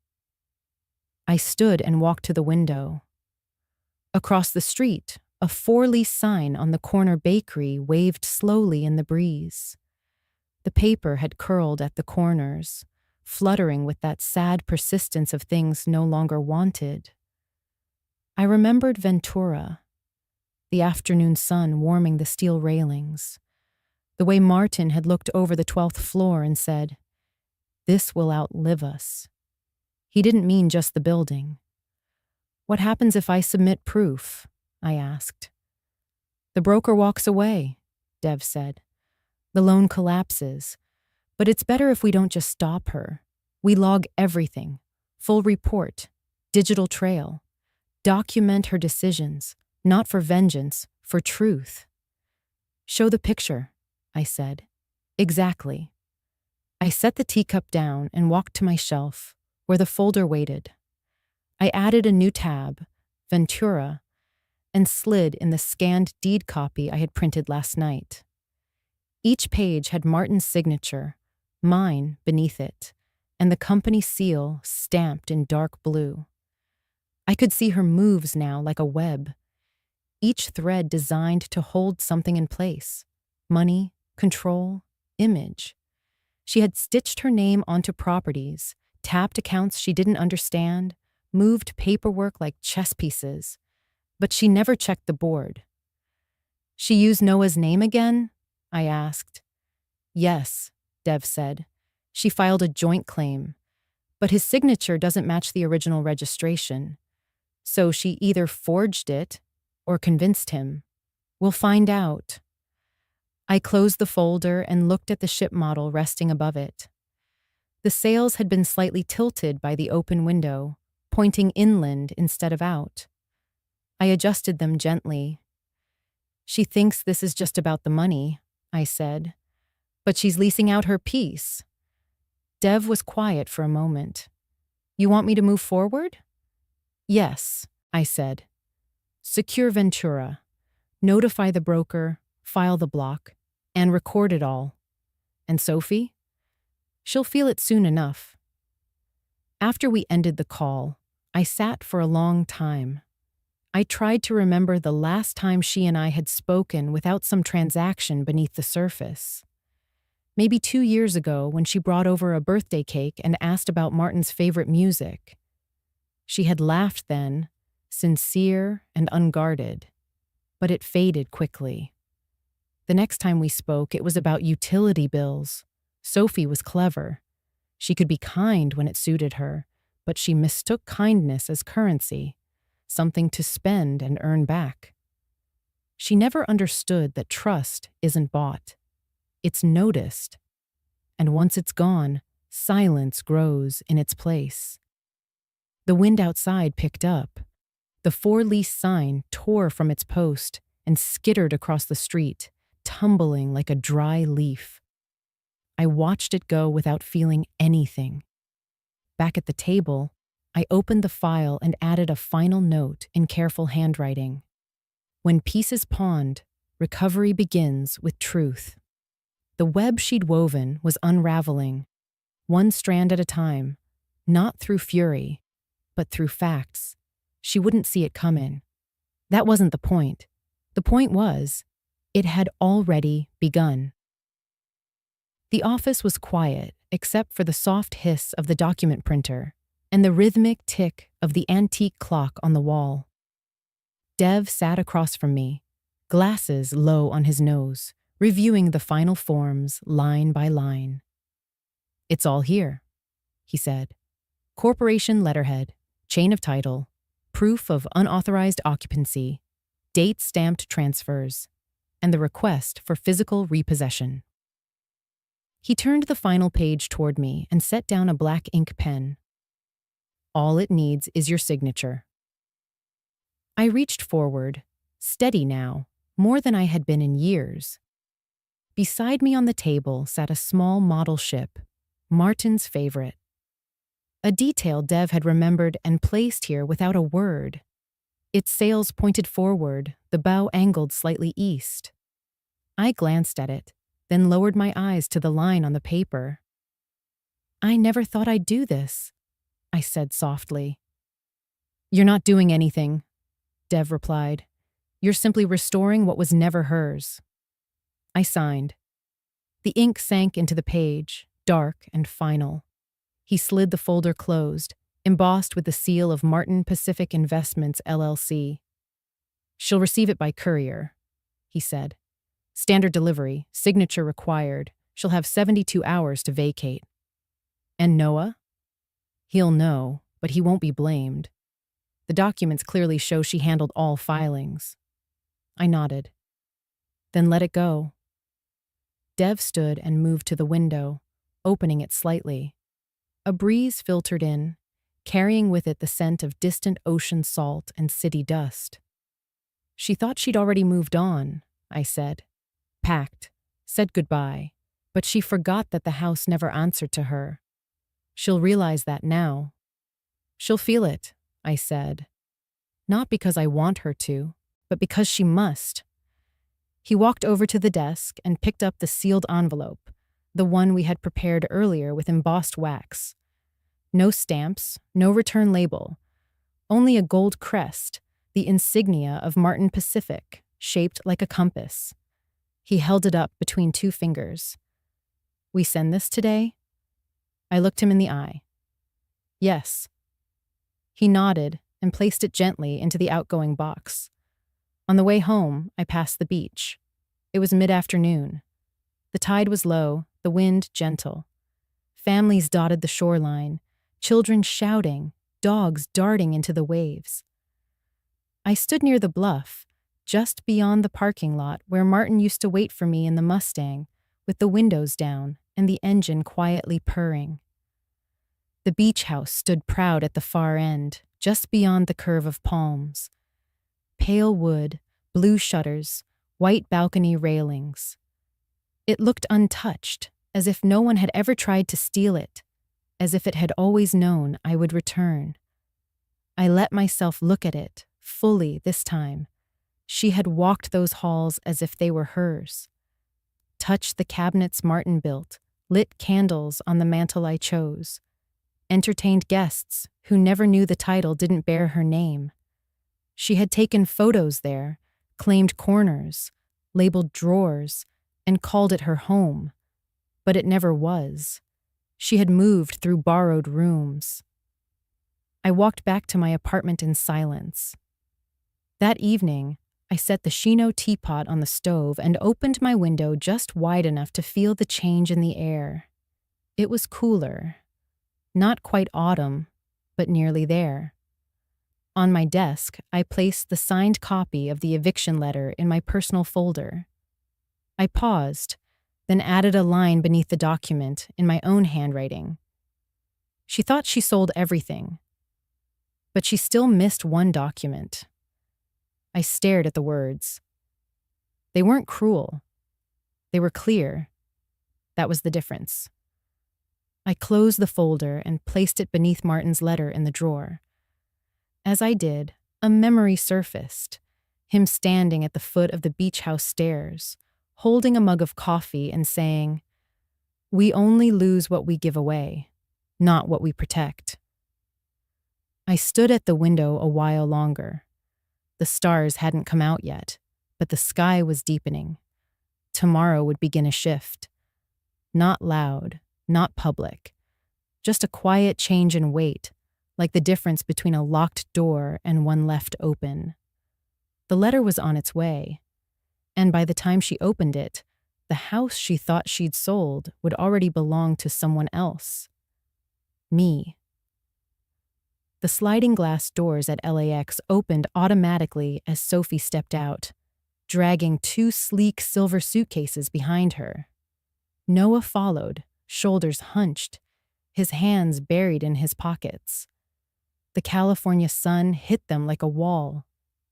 I stood and walked to the window. Across the street, a for-lease sign on the corner bakery waved slowly in the breeze. The paper had curled at the corners, fluttering with that sad persistence of things no longer wanted. I remembered Ventura, the afternoon sun warming the steel railings, the way Martin had looked over the 12th floor and said, "This will outlive us." He didn't mean just the building. What happens if I submit proof? I asked. The broker walks away, Dev said. The loan collapses. But it's better if we don't just stop her. We log everything. Full report. Digital trail. Document her decisions. Not for vengeance, for truth. Show the picture, I said. Exactly. I set the teacup down and walked to my shelf, where the folder waited. I added a new tab, Ventura, and slid in the scanned deed copy I had printed last night. Each page had Martin's signature, mine beneath it, and the company seal stamped in dark blue. I could see her moves now like a web, each thread designed to hold something in place: money, control, image. She had stitched her name onto properties, tapped accounts she didn't understand, moved paperwork like chess pieces, but she never checked the board. She used Noah's name again? I asked. Yes, Dev said. She filed a joint claim. But his signature doesn't match the original registration. So she either forged it or convinced him. We'll find out. I closed the folder and looked at the ship model resting above it. The sails had been slightly tilted by the open window, pointing inland instead of out. I adjusted them gently. She thinks this is just about the money, I said. But she's leasing out her piece. Dev was quiet for a moment. You want me to move forward? Yes, I said. Secure Ventura. Notify the broker, file the block, and record it all. And Sophie? She'll feel it soon enough. After we ended the call, I sat for a long time. I tried to remember the last time she and I had spoken without some transaction beneath the surface. Maybe 2 years ago when she brought over a birthday cake and asked about Martin's favorite music. She had laughed then, sincere and unguarded, but it faded quickly. The next time we spoke, it was about utility bills. Sophie was clever. She could be kind when it suited her, but she mistook kindness as currency, something to spend and earn back. She never understood that trust isn't bought. It's noticed. And once it's gone, silence grows in its place. The wind outside picked up. The for lease sign tore from its post and skittered across the street, tumbling like a dry leaf. I watched it go without feeling anything. Back at the table, I opened the file and added a final note in careful handwriting. When peace is pawned, recovery begins with truth. The web she'd woven was unraveling, one strand at a time, not through fury, but through facts. She wouldn't see it coming. That wasn't the point. The point was, it had already begun. The office was quiet, except for the soft hiss of the document printer and the rhythmic tick of the antique clock on the wall. Dev sat across from me, glasses low on his nose, reviewing the final forms line by line. It's all here, he said. Corporation letterhead, chain of title, proof of unauthorized occupancy, date-stamped transfers, and the request for physical repossession. He turned the final page toward me and set down a black ink pen. All it needs is your signature. I reached forward, steady now, more than I had been in years. Beside me on the table sat a small model ship, Martin's favorite. A detail Dev had remembered and placed here without a word. Its sails pointed forward, the bow angled slightly east. I glanced at it, then lowered my eyes to the line on the paper. I never thought I'd do this, I said softly. You're not doing anything, Dev replied. You're simply restoring what was never hers. I signed. The ink sank into the page, dark and final. He slid the folder closed, embossed with the seal of Martin Pacific Investments, LLC. She'll receive it by courier, he said. Standard delivery, signature required. She'll have 72 hours to vacate. And Noah? He'll know, but he won't be blamed. The documents clearly show she handled all filings. I nodded. Then let it go. Dev stood and moved to the window, opening it slightly. A breeze filtered in, carrying with it the scent of distant ocean salt and city dust. She thought she'd already moved on, I said. Packed, said goodbye, but she forgot that the house never answered to her. She'll realize that now. She'll feel it, I said. Not because I want her to, but because she must. He walked over to the desk and picked up the sealed envelope, the one we had prepared earlier with embossed wax. No stamps, no return label, only a gold crest, the insignia of Martin Pacific, shaped like a compass. He held it up between 2 fingers. We send this today? I looked him in the eye. Yes. He nodded and placed it gently into the outgoing box. On the way home, I passed the beach. It was mid-afternoon. The tide was low, the wind gentle. Families dotted the shoreline, children shouting, dogs darting into the waves. I stood near the bluff, just beyond the parking lot where Martin used to wait for me in the Mustang, with the windows down and the engine quietly purring. The beach house stood proud at the far end, just beyond the curve of palms. Pale wood, blue shutters, white balcony railings. It looked untouched, as if no one had ever tried to steal it, as if it had always known I would return. I let myself look at it, fully this time. She had walked those halls as if they were hers. Touched the cabinets Martin built, lit candles on the mantel I chose. Entertained guests who never knew the title didn't bear her name. She had taken photos there, claimed corners, labeled drawers, and called it her home. But it never was. She had moved through borrowed rooms. I walked back to my apartment in silence. That evening, I set the Shino teapot on the stove and opened my window just wide enough to feel the change in the air. It was cooler. Not quite autumn, but nearly there. On my desk, I placed the signed copy of the eviction letter in my personal folder. I paused, then added a line beneath the document in my own handwriting. She thought she sold everything, but she still missed one document. I stared at the words. They weren't cruel. They were clear. That was the difference. I closed the folder and placed it beneath Martin's letter in the drawer. As I did, a memory surfaced, him standing at the foot of the beach house stairs, holding a mug of coffee and saying, "We only lose what we give away, not what we protect." I stood at the window a while longer. The stars hadn't come out yet, but the sky was deepening. Tomorrow would begin a shift. Not loud, not public, just a quiet change in weight, like the difference between a locked door and one left open. The letter was on its way, and by the time she opened it, the house she thought she'd sold would already belong to someone else. Me. The sliding glass doors at LAX opened automatically as Sophie stepped out, dragging 2 sleek silver suitcases behind her. Noah followed, shoulders hunched, his hands buried in his pockets. The California sun hit them like a wall.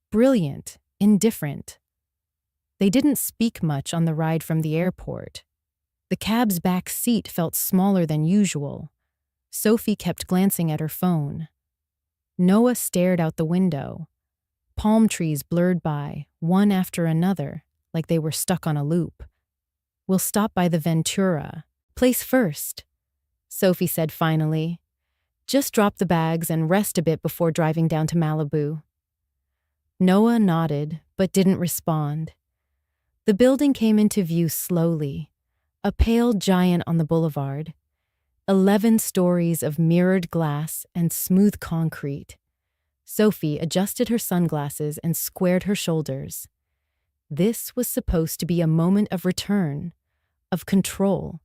Brilliant, indifferent. They didn't speak much on the ride from the airport. The cab's back seat felt smaller than usual. Sophie kept glancing at her phone. Noah stared out the window. Palm trees blurred by, one after another, like they were stuck on a loop. "We'll stop by the Ventura place first," Sophie said finally. "Just drop the bags and rest a bit before driving down to Malibu." Noah nodded, but didn't respond. The building came into view slowly, a pale giant on the boulevard. 11 stories of mirrored glass and smooth concrete. Sophie adjusted her sunglasses and squared her shoulders. This was supposed to be a moment of return, of control.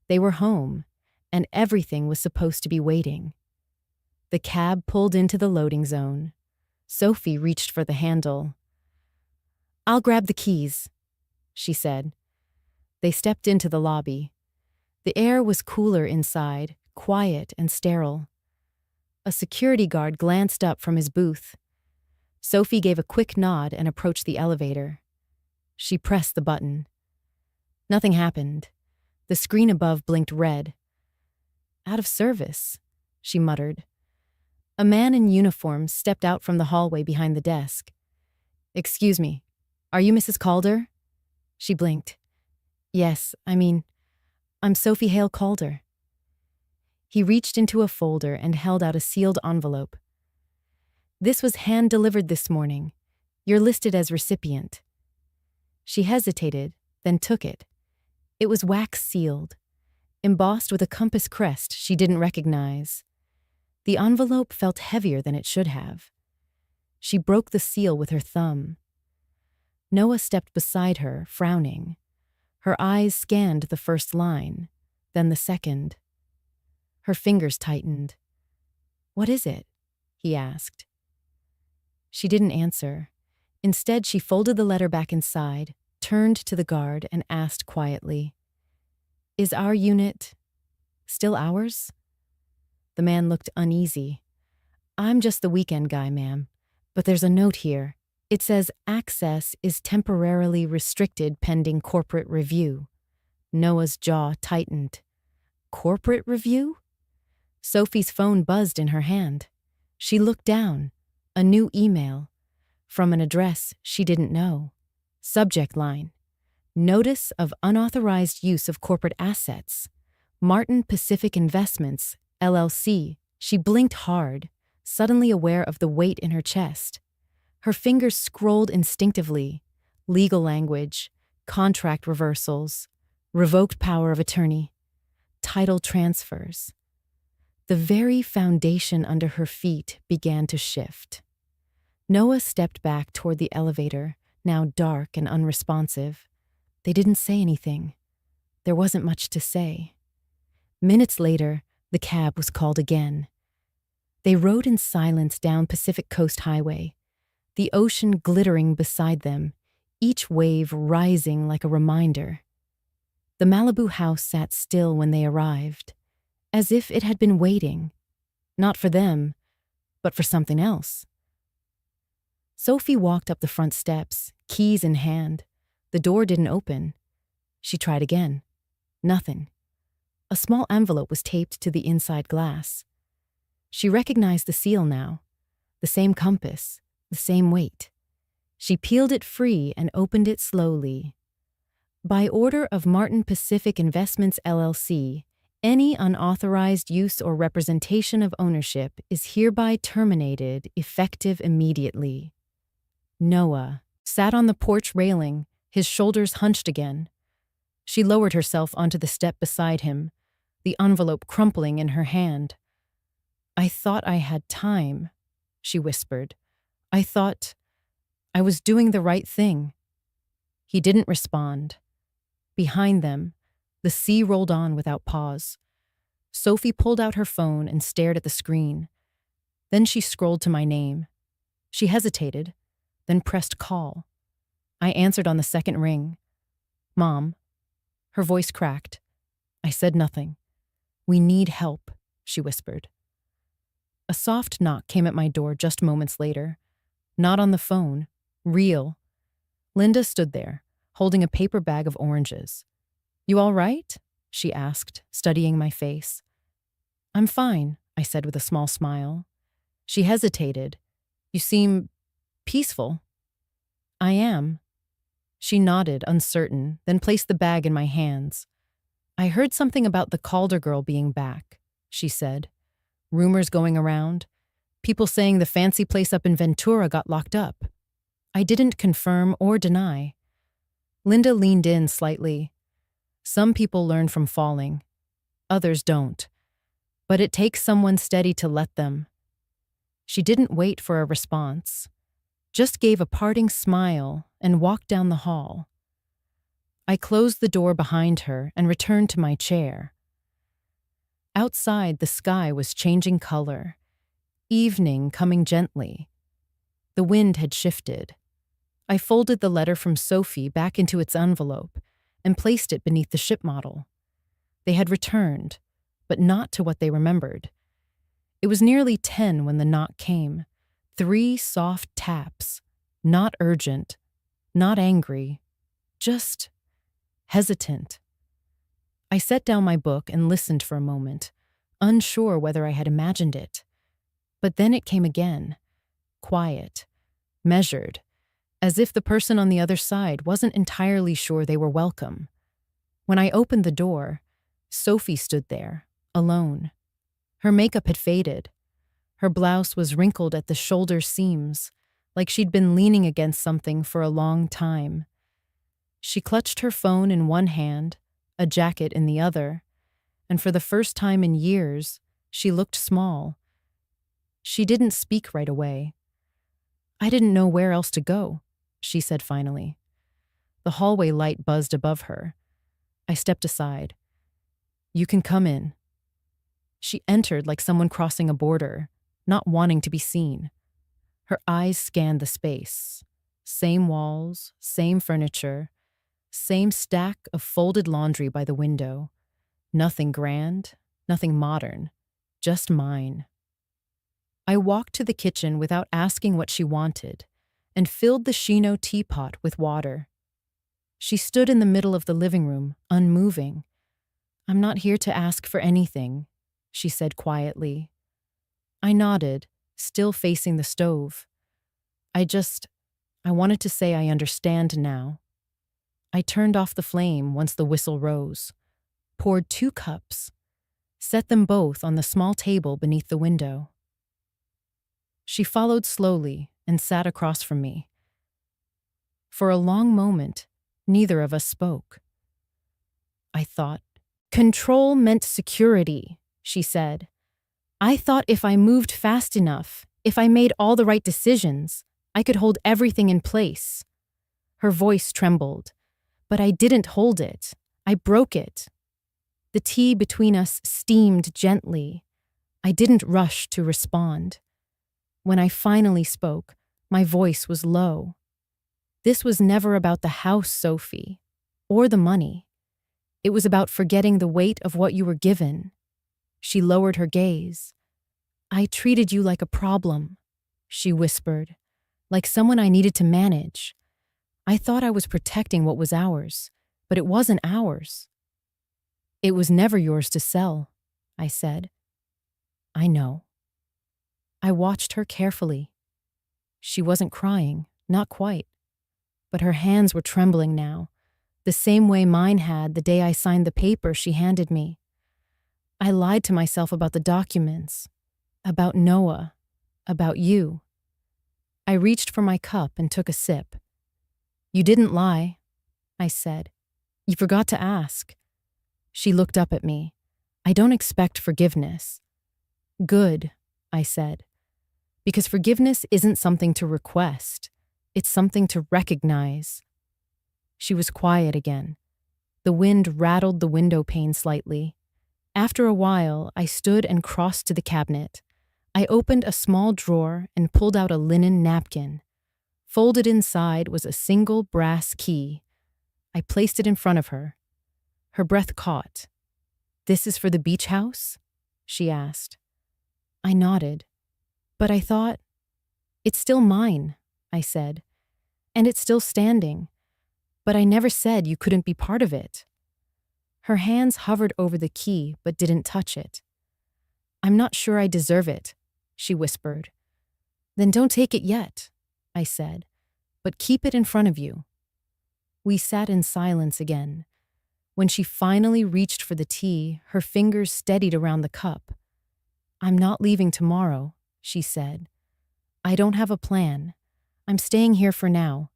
They were home, and everything was supposed to be waiting. The cab pulled into the loading zone. Sophie reached for the handle. "I'll grab the keys," she said. They stepped into the lobby. The air was cooler inside, quiet and sterile. A security guard glanced up from his booth. Sophie gave a quick nod and approached the elevator. She pressed the button. Nothing happened. The screen above blinked red. "Out of service," she muttered. A man in uniform stepped out from the hallway behind the desk. "Excuse me, are you Mrs. Calder?" She blinked. "Yes, I'm Sophie Hale Calder." He reached into a folder and held out a sealed envelope. "This was hand-delivered this morning. You're listed as recipient." She hesitated, then took it. It was wax-sealed, embossed with a compass crest she didn't recognize. The envelope felt heavier than it should have. She broke the seal with her thumb. Noah stepped beside her, frowning. Her eyes scanned the first line, then the second. Her fingers tightened. "What is it?" he asked. She didn't answer. Instead, she folded the letter back inside, turned to the guard, and asked quietly, "Is our unit still ours?" The man looked uneasy. "I'm just the weekend guy, ma'am. But there's a note here. It says access is temporarily restricted pending corporate review." Noah's jaw tightened. Corporate review? Sophie's phone buzzed in her hand. She looked down. A new email. From an address she didn't know. Subject line: Notice of unauthorized use of corporate assets. Martin Pacific Investments, LLC. She blinked hard, suddenly aware of the weight in her chest. Her fingers scrolled instinctively. Legal language, contract reversals, revoked power of attorney, title transfers. The very foundation under her feet began to shift. Noah stepped back toward the elevator, now dark and unresponsive. They didn't say anything. There wasn't much to say. Minutes later, the cab was called again. They rode in silence down Pacific Coast Highway, the ocean glittering beside them, each wave rising like a reminder. The Malibu house sat still when they arrived, as if it had been waiting, not for them, but for something else. Sophie walked up the front steps, keys in hand. The door didn't open. She tried again. Nothing. A small envelope was taped to the inside glass. She recognized the seal now. The same compass, the same weight. She peeled it free and opened it slowly. By order of Martin Pacific Investments, LLC, any unauthorized use or representation of ownership is hereby terminated, effective immediately. Noah sat on the porch railing, his shoulders hunched again. She lowered herself onto the step beside him, the envelope crumpling in her hand. "I thought I had time," she whispered. "I thought I was doing the right thing." He didn't respond. Behind them, the sea rolled on without pause. Sophie pulled out her phone and stared at the screen. Then she scrolled to my name. She hesitated, then pressed call. I answered on the second ring. "Mom." Her voice cracked. I said nothing. "We need help," she whispered. A soft knock came at my door just moments later. Not on the phone. Real. Linda stood there, holding a paper bag of oranges. "You all right?" she asked, studying my face. "I'm fine," I said with a small smile. She hesitated. "You seem peaceful." "I am." She nodded, uncertain, then placed the bag in my hands. "I heard something about the Calder girl being back," she said. "Rumors going around. People saying the fancy place up in Ventura got locked up." I didn't confirm or deny. Linda leaned in slightly. "Some people learn from falling. Others don't. But it takes someone steady to let them." She didn't wait for a response, just gave a parting smile and walked down the hall. I closed the door behind her and returned to my chair. Outside, the sky was changing color. Evening coming gently. The wind had shifted. I folded the letter from Sophie back into its envelope and placed it beneath the ship model. They had returned, but not to what they remembered. It was nearly 10 when the knock came. 3 soft taps. Not urgent, not angry, just hesitant. I set down my book and listened for a moment, unsure whether I had imagined it. But then it came again, quiet, measured, as if the person on the other side wasn't entirely sure they were welcome. When I opened the door, Sophie stood there, alone. Her makeup had faded. Her blouse was wrinkled at the shoulder seams, like she'd been leaning against something for a long time. She clutched her phone in one hand, a jacket in the other, and for the first time in years, she looked small. She didn't speak right away. "I didn't know where else to go," she said finally. The hallway light buzzed above her. I stepped aside. "You can come in." She entered like someone crossing a border, not wanting to be seen. Her eyes scanned the space. Same walls, same furniture, same stack of folded laundry by the window. Nothing grand, nothing modern, just mine. I walked to the kitchen without asking what she wanted and filled the Shino teapot with water. She stood in the middle of the living room, unmoving. "I'm not here to ask for anything," she said quietly. I nodded, still facing the stove. I wanted to say I understand now. I turned off the flame once the whistle rose, poured 2 cups, set them both on the small table beneath the window. She followed slowly and sat across from me. For a long moment, neither of us spoke. I thought, "Control meant security," she said. "I thought if I moved fast enough, if I made all the right decisions, I could hold everything in place." Her voice trembled, but I didn't hold it. I broke it. The tea between us steamed gently. I didn't rush to respond. When I finally spoke, my voice was low. "This was never about the house, Sophie, or the money. It was about forgetting the weight of what you were given." She lowered her gaze. "I treated you like a problem," she whispered, "like someone I needed to manage. I thought I was protecting what was ours, but it wasn't ours." "It was never yours to sell," I said. "I know." I watched her carefully. She wasn't crying, not quite, but her hands were trembling now, the same way mine had the day I signed the paper she handed me. I lied to myself about the documents, about Noah, about you. I reached for my cup and took a sip. "You didn't lie," I said. "You forgot to ask." She looked up at me. "I don't expect forgiveness." "Good," I said, "because forgiveness isn't something to request. It's something to recognize." She was quiet again. The wind rattled the window pane slightly. After a while, I stood and crossed to the cabinet. I opened a small drawer and pulled out a linen napkin. Folded inside was a single brass key. I placed it in front of her. Her breath caught. "This is for the beach house?" she asked. I nodded. But I thought, "It's still mine," I said. "And it's still standing. But I never said you couldn't be part of it." Her hands hovered over the key but didn't touch it. "I'm not sure I deserve it," she whispered. "Then don't take it yet," I said, "but keep it in front of you." We sat in silence again. When she finally reached for the tea, her fingers steadied around the cup. "I'm not leaving tomorrow," she said. "I don't have a plan. I'm staying here for now,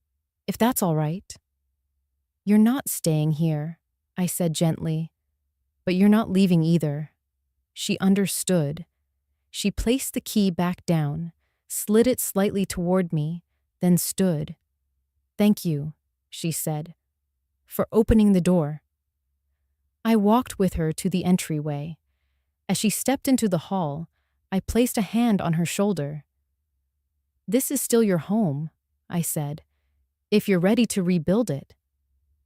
if that's all right." "You're not staying here," I said gently, "but you're not leaving either." She understood. She placed the key back down, slid it slightly toward me, then stood. "Thank you," she said, "for opening the door." I walked with her to the entryway. As she stepped into the hall, I placed a hand on her shoulder. "This is still your home," I said, "if you're ready to rebuild it."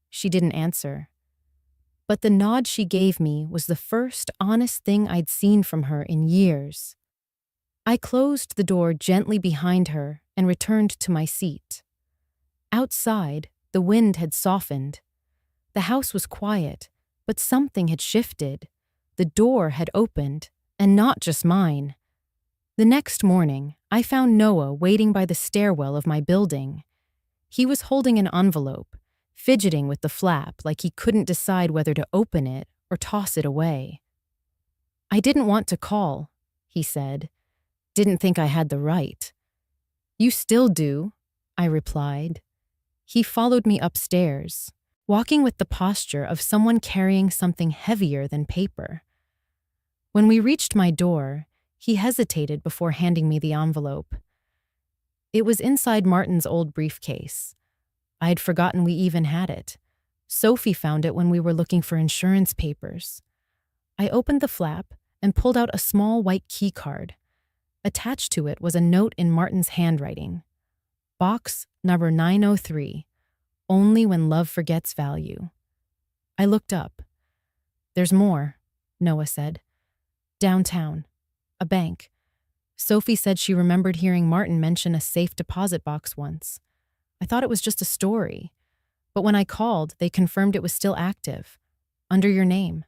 She didn't answer. But the nod she gave me was the first honest thing I'd seen from her in years. I closed the door gently behind her and returned to my seat. Outside, the wind had softened. The house was quiet, but something had shifted. The door had opened, and not just mine. The next morning, I found Noah waiting by the stairwell of my building. He was holding an envelope, fidgeting with the flap like he couldn't decide whether to open it or toss it away. "I didn't want to call," he said. "Didn't think I had the right." "You still do," I replied. He followed me upstairs, walking with the posture of someone carrying something heavier than paper. When we reached my door, he hesitated before handing me the envelope. It was inside Martin's old briefcase. I'd forgotten we even had it. Sophie found it when we were looking for insurance papers. I opened the flap and pulled out a small white key card. Attached to it was a note in Martin's handwriting. Box number 903, only when love forgets value. I looked up. There's more, Noah said. Downtown. A bank. Sophie said she remembered hearing Martin mention a safe deposit box once. I thought it was just a story, but when I called, they confirmed it was still active, under your name.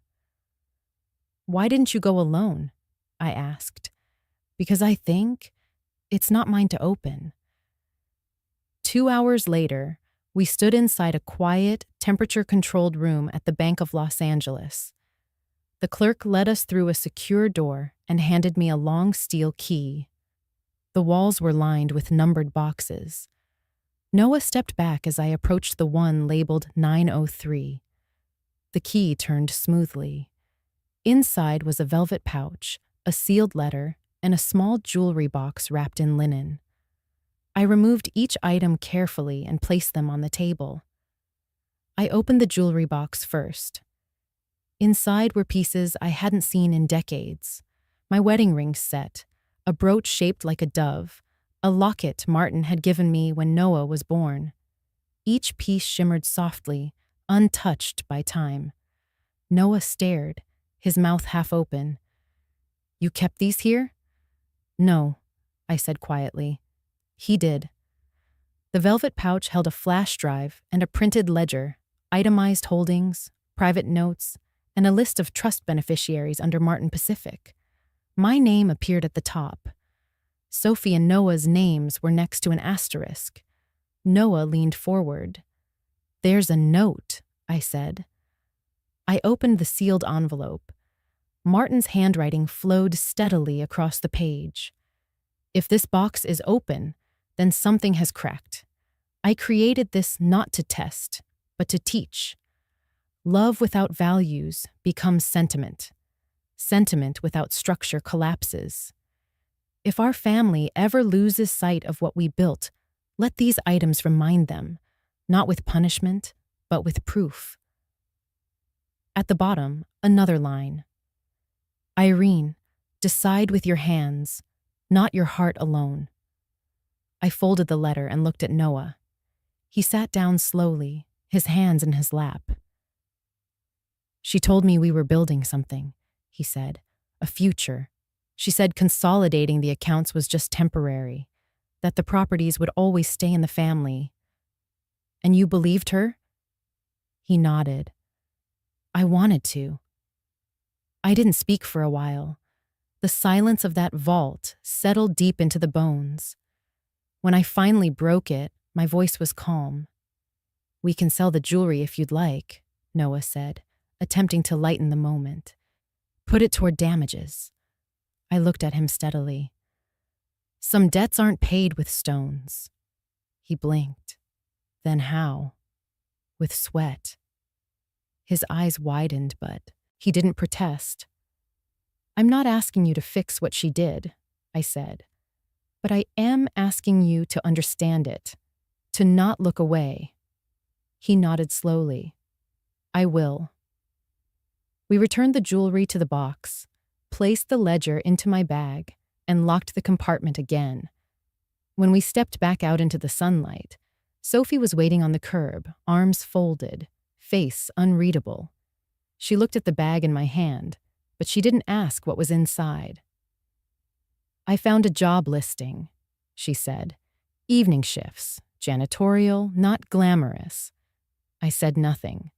Why didn't you go alone? I asked. Because I think it's not mine to open. 2 hours later, we stood inside a quiet, temperature-controlled room at the Bank of Los Angeles. The clerk led us through a secure door and handed me a long steel key. The walls were lined with numbered boxes. Noah stepped back as I approached the one labeled 903. The key turned smoothly. Inside was a velvet pouch, a sealed letter, and a small jewelry box wrapped in linen. I removed each item carefully and placed them on the table. I opened the jewelry box first. Inside were pieces I hadn't seen in decades. My wedding ring set, a brooch shaped like a dove, a locket Martin had given me when Noah was born. Each piece shimmered softly, untouched by time. Noah stared, his mouth half open. You kept these here? No, I said quietly. He did. The velvet pouch held a flash drive and a printed ledger, itemized holdings, private notes, and a list of trust beneficiaries under Martin Pacific. My name appeared at the top. Sophie and Noah's names were next to an asterisk. Noah leaned forward. There's a note, I said. I opened the sealed envelope. Martin's handwriting flowed steadily across the page. If this box is open, then something has cracked. I created this not to test, but to teach. Love without values becomes sentiment. Sentiment without structure collapses. If our family ever loses sight of what we built, let these items remind them, not with punishment, but with proof. At the bottom, another line. Irene, decide with your hands, not your heart alone. I folded the letter and looked at Noah. He sat down slowly, his hands in his lap. She told me we were building something, he said, a future. She said consolidating the accounts was just temporary, that the properties would always stay in the family. And you believed her? He nodded. I wanted to. I didn't speak for a while. The silence of that vault settled deep into the bones. When I finally broke it, my voice was calm. We can sell the jewelry if you'd like, Noah said, attempting to lighten the moment. Put it toward damages. I looked at him steadily. Some debts aren't paid with stones. He blinked. Then how? With sweat. His eyes widened, but he didn't protest. I'm not asking you to fix what she did, I said, but I am asking you to understand it, to not look away. He nodded slowly. I will. We returned the jewelry to the box, placed the ledger into my bag, and locked the compartment again. When we stepped back out into the sunlight, Sophie was waiting on the curb, arms folded, face unreadable. She looked at the bag in my hand, but she didn't ask what was inside. I found a job listing, she said. Evening shifts, janitorial, not glamorous. I said nothing.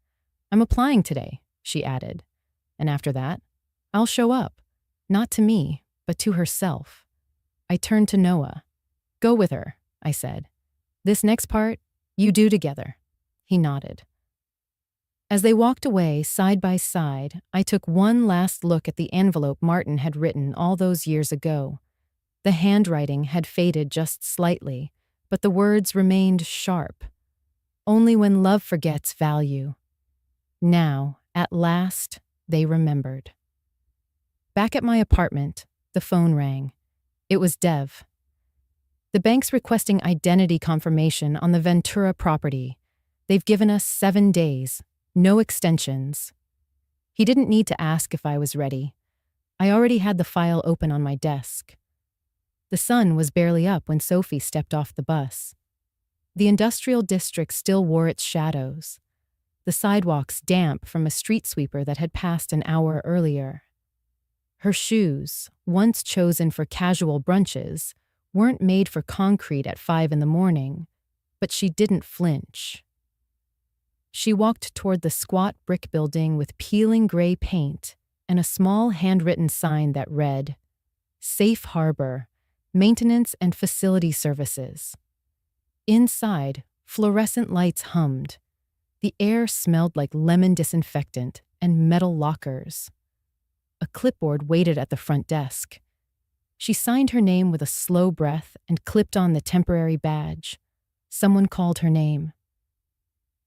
I'm applying today, she added. And after that, I'll show up, not to me, but to herself. I turned to Noah. Go with her, I said. This next part, you do together. He nodded. As they walked away side by side, I took one last look at the envelope Martin had written all those years ago. The handwriting had faded just slightly, but the words remained sharp. Only when love forgets value. Now, at last, they remembered. Back at my apartment, the phone rang. It was Dev. The bank's requesting identity confirmation on the Ventura property. They've given us 7 days. No extensions. He didn't need to ask if I was ready. I already had the file open on my desk. The sun was barely up when Sophie stepped off the bus. The industrial district still wore its shadows, the sidewalks damp from a street sweeper that had passed an hour earlier. Her shoes, once chosen for casual brunches, weren't made for concrete at 5 in the morning, but she didn't flinch. She walked toward the squat brick building with peeling gray paint and a small handwritten sign that read, Safe Harbor, Maintenance and Facility Services. Inside, fluorescent lights hummed. The air smelled like lemon disinfectant and metal lockers. A clipboard waited at the front desk. She signed her name with a slow breath and clipped on the temporary badge. Someone called her name.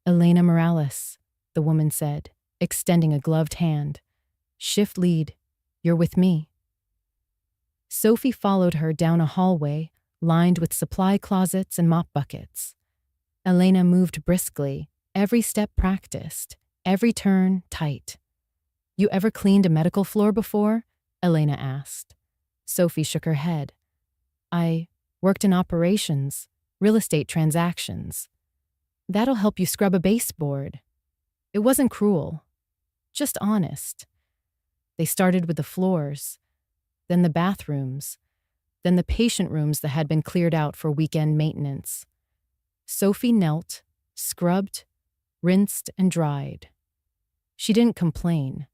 Elena Morales, the woman said, extending a gloved hand. Shift lead. You're with me. Sophie followed her down a hallway lined with supply closets and mop buckets. Elena moved briskly, every step practiced, every turn tight. You ever cleaned a medical floor before? Elena asked. Sophie shook her head. I worked in operations, real estate transactions. That'll help you scrub a baseboard. It wasn't cruel, just honest. They started with the floors, then the bathrooms, then the patient rooms that had been cleared out for weekend maintenance. Sophie knelt, scrubbed, rinsed, and dried. She didn't complain.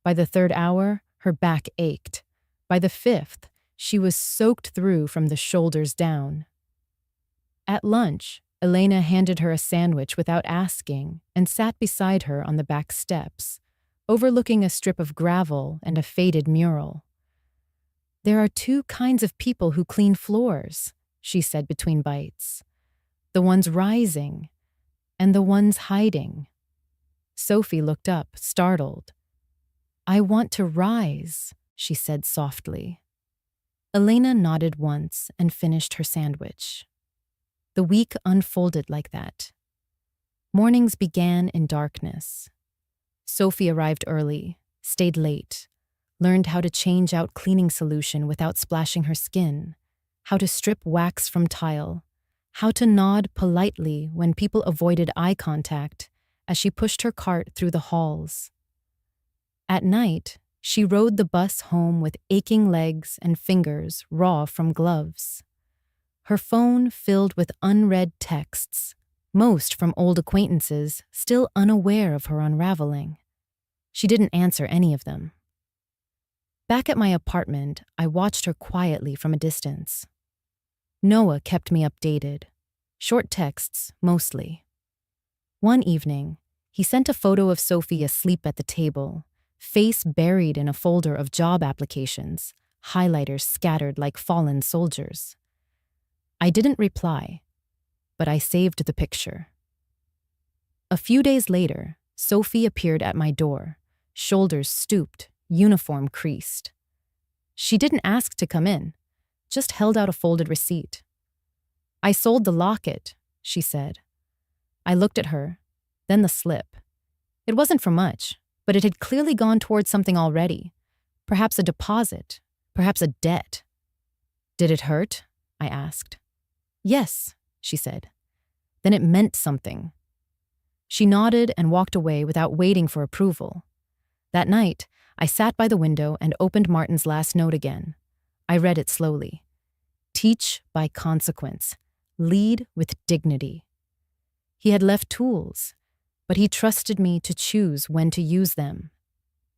By the 3rd hour, her back ached. By the 5th, she was soaked through from the shoulders down. At lunch, Elena handed her a sandwich without asking and sat beside her on the back steps, overlooking a strip of gravel and a faded mural. There are 2 kinds of people who clean floors, she said between bites. The ones rising and the ones hiding. Sophie looked up, startled. I want to rise, she said softly. Elena nodded once and finished her sandwich. The week unfolded like that. Mornings began in darkness. Sophie arrived early, stayed late, learned how to change out cleaning solution without splashing her skin, how to strip wax from tile, how to nod politely when people avoided eye contact as she pushed her cart through the halls. At night, she rode the bus home with aching legs and fingers raw from gloves. Her phone filled with unread texts, most from old acquaintances still unaware of her unraveling. She didn't answer any of them. Back at my apartment, I watched her quietly from a distance. Noah kept me updated. Short texts, mostly. One evening, he sent a photo of Sophie asleep at the table, face buried in a folder of job applications, highlighters scattered like fallen soldiers. I didn't reply, but I saved the picture. A few days later, Sophie appeared at my door, shoulders stooped, uniform creased. She didn't ask to come in, just held out a folded receipt. I sold the locket, she said. I looked at her, then the slip. It wasn't for much, but it had clearly gone towards something already. Perhaps a deposit, perhaps a debt. Did it hurt? I asked. Yes, she said. Then it meant something. She nodded and walked away without waiting for approval. That night, I sat by the window and opened Martin's last note again. I read it slowly. Teach by consequence. Lead with dignity. He had left tools, but he trusted me to choose when to use them.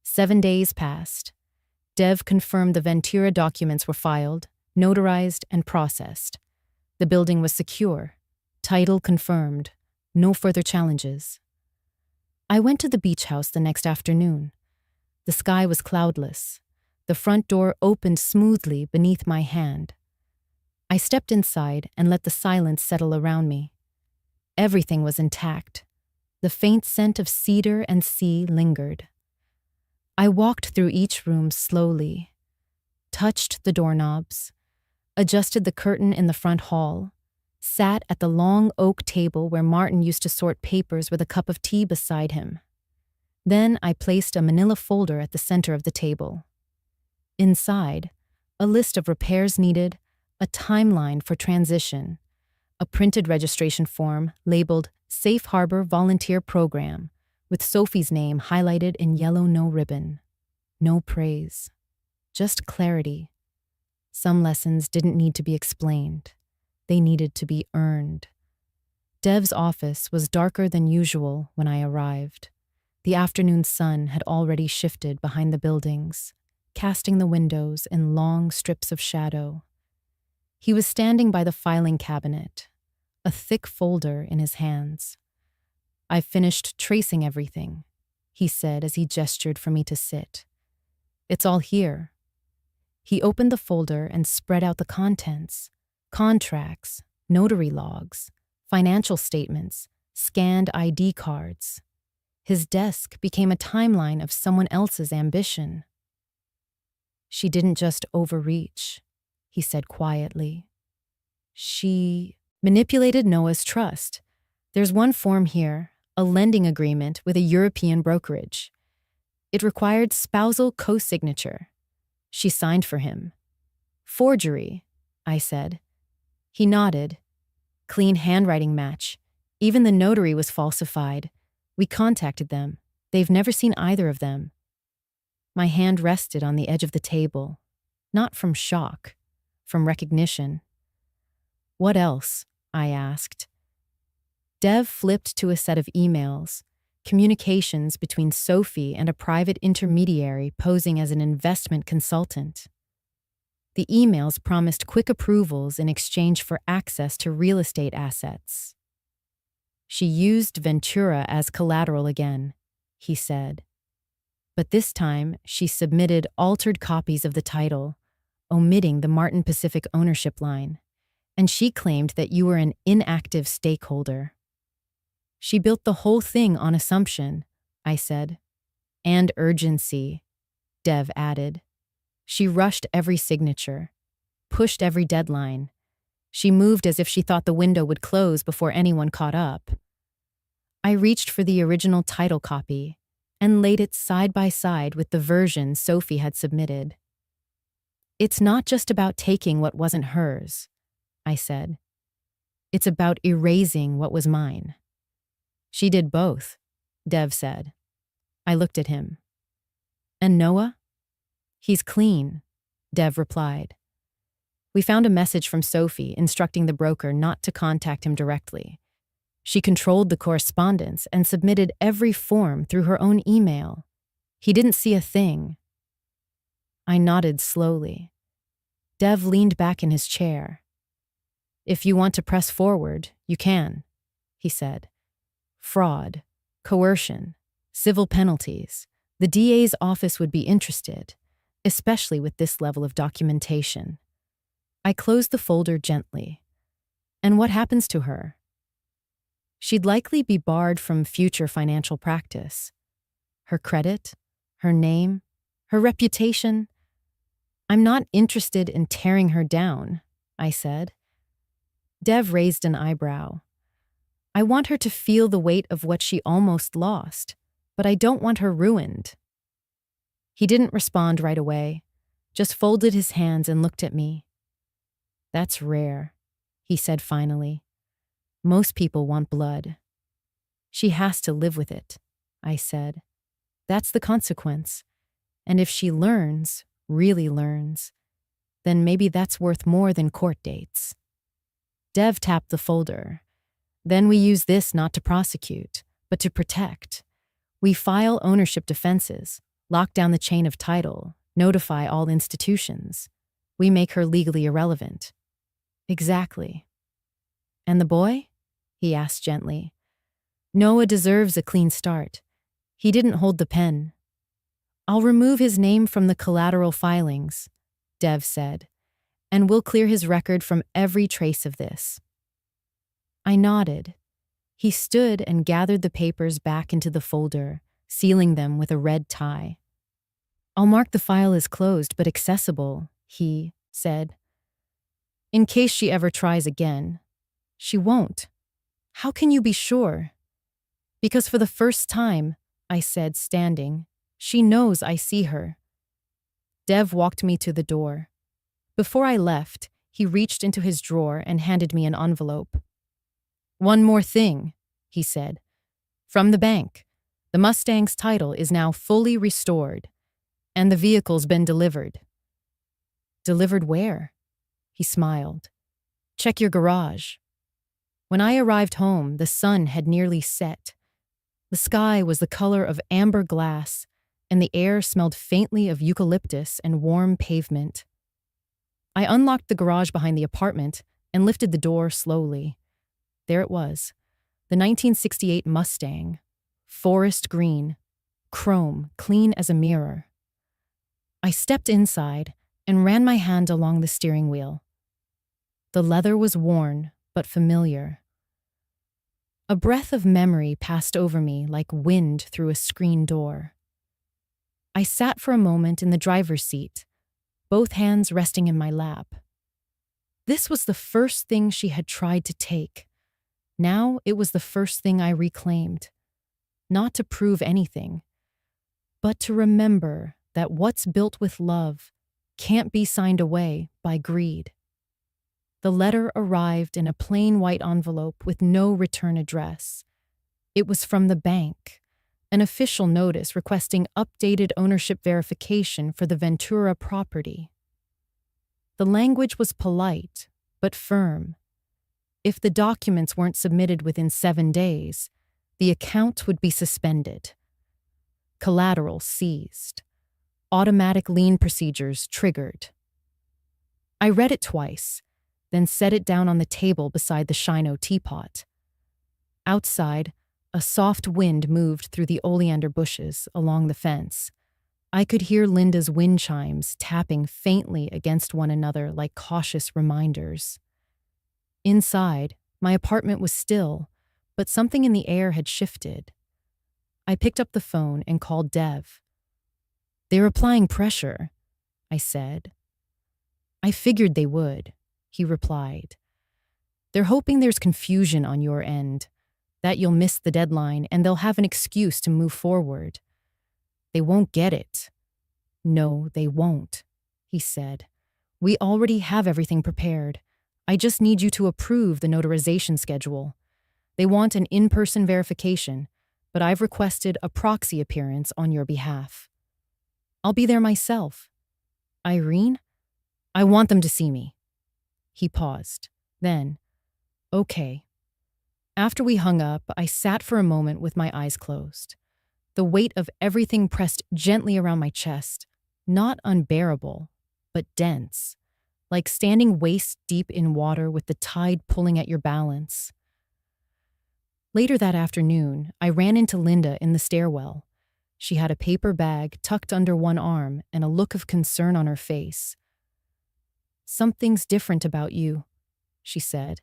7 days passed. Dev confirmed the Ventura documents were filed, notarized, and processed. The building was secure. Title confirmed. No further challenges. I went to the beach house the next afternoon. The sky was cloudless. The front door opened smoothly beneath my hand. I stepped inside and let the silence settle around me. Everything was intact. The faint scent of cedar and sea lingered. I walked through each room slowly, touched the doorknobs, adjusted the curtain in the front hall, sat at the long oak table where Martin used to sort papers with a cup of tea beside him. Then I placed a manila folder at the center of the table. Inside, a list of repairs needed, a timeline for transition, a printed registration form labeled Safe Harbor Volunteer Program, with Sophie's name highlighted in yellow no ribbon. No praise, just clarity. Some lessons didn't need to be explained. They needed to be earned. Dev's office was darker than usual when I arrived. The afternoon sun had already shifted behind the buildings, casting the windows in long strips of shadow. He was standing by the filing cabinet, a thick folder in his hands. "I've finished tracing everything," he said as he gestured for me to sit. "It's all here." He opened the folder and spread out the contents: contracts, notary logs, financial statements, scanned ID cards. His desk became a timeline of someone else's ambition. "She didn't just overreach," he said quietly. "She manipulated Noah's trust. There's one form here, a lending agreement with a European brokerage. It required spousal co-signature. She signed for him." "Forgery," I said. He nodded. "Clean handwriting match. Even the notary was falsified. We contacted them. They've never seen either of them." My hand rested on the edge of the table, not from shock, from recognition. "What else?" I asked. Dev flipped to a set of emails, communications between Sophie and a private intermediary posing as an investment consultant. The emails promised quick approvals in exchange for access to real estate assets. "She used Ventura as collateral again," he said. "But this time, she submitted altered copies of the title, omitting the Martin Pacific ownership line, and she claimed that you were an inactive stakeholder." "She built the whole thing on assumption," I said. "And urgency," Dev added. "She rushed every signature, pushed every deadline. She moved as if she thought the window would close before anyone caught up." I reached for the original title copy and laid it side by side with the version Sophie had submitted. "It's not just about taking what wasn't hers," I said. "It's about erasing what was mine." "She did both," Dev said. I looked at him. "And Noah?" "He's clean," Dev replied. We found a message from Sophie instructing the broker not to contact him directly. She controlled the correspondence and submitted every form through her own email. He didn't see a thing. I nodded slowly. Dev leaned back in his chair. "If you want to press forward, you can," he said. "Fraud, coercion, civil penalties. The DA's office would be interested, especially with this level of documentation." I closed the folder gently. "And what happens to her?" "She'd likely be barred from future financial practice. Her credit, her name, her reputation. I'm not interested in tearing her down," I said. Dev raised an eyebrow. "I want her to feel the weight of what she almost lost, but I don't want her ruined." He didn't respond right away, just folded his hands and looked at me. "That's rare," he said finally. "Most people want blood." "She has to live with it," I said. "That's the consequence. And if she learns, really learns, then maybe that's worth more than court dates." Dev tapped the folder. "Then we use this not to prosecute, but to protect. We file ownership defenses, lock down the chain of title, notify all institutions. We make her legally irrelevant." "Exactly." "And the boy?" he asked gently. "Noah deserves a clean start. He didn't hold the pen." "I'll remove his name from the collateral filings," Dev said, "and we'll clear his record from every trace of this." I nodded. He stood and gathered the papers back into the folder, sealing them with a red tie. "I'll mark the file as closed but accessible," he said. "In case she ever tries again." "She won't." "How can you be sure?" "Because for the first time," I said, standing, "she knows I see her." Dev walked me to the door. Before I left, He reached into his drawer and handed me an envelope. "One more thing," he said. "From the bank. The Mustang's title is now fully restored, and the vehicle's been delivered." "Delivered where?" He smiled. "Check your garage." When I arrived home, the sun had nearly set. The sky was the color of amber glass, and the air smelled faintly of eucalyptus and warm pavement. I unlocked the garage behind the apartment and lifted the door slowly. There it was, the 1968 Mustang, forest green, chrome, clean as a mirror. I stepped inside and ran my hand along the steering wheel. The leather was worn, but familiar. A breath of memory passed over me like wind through a screen door. I sat for a moment in the driver's seat, both hands resting in my lap. This was the first thing she had tried to take. Now it was the first thing I reclaimed. Not to prove anything, but to remember that what's built with love can't be signed away by greed. The letter arrived in a plain white envelope with no return address. It was from the bank, an official notice requesting updated ownership verification for the Ventura property. The language was polite, but firm. If the documents weren't submitted within 7 days, the account would be suspended. Collateral seized. Automatic lien procedures triggered. I read it twice, then set it down on the table beside the Shino teapot. Outside, a soft wind moved through the oleander bushes along the fence. I could hear Linda's wind chimes tapping faintly against one another like cautious reminders. Inside, my apartment was still, but something in the air had shifted. I picked up the phone and called Dev. "They're applying pressure," I said. "I figured they would," he replied. "They're hoping there's confusion on your end, that you'll miss the deadline and they'll have an excuse to move forward. They won't get it." "No, they won't," he said. "We already have everything prepared. I just need you to approve the notarization schedule. They want an in-person verification, but I've requested a proxy appearance on your behalf. I'll be there myself." "Irene? I want them to see me." He paused. Then, "Okay." After we hung up, I sat for a moment with my eyes closed. The weight of everything pressed gently around my chest, not unbearable, but dense, like standing waist deep in water with the tide pulling at your balance. Later that afternoon, I ran into Linda in the stairwell. She had a paper bag tucked under one arm and a look of concern on her face. "Something's different about you," she said.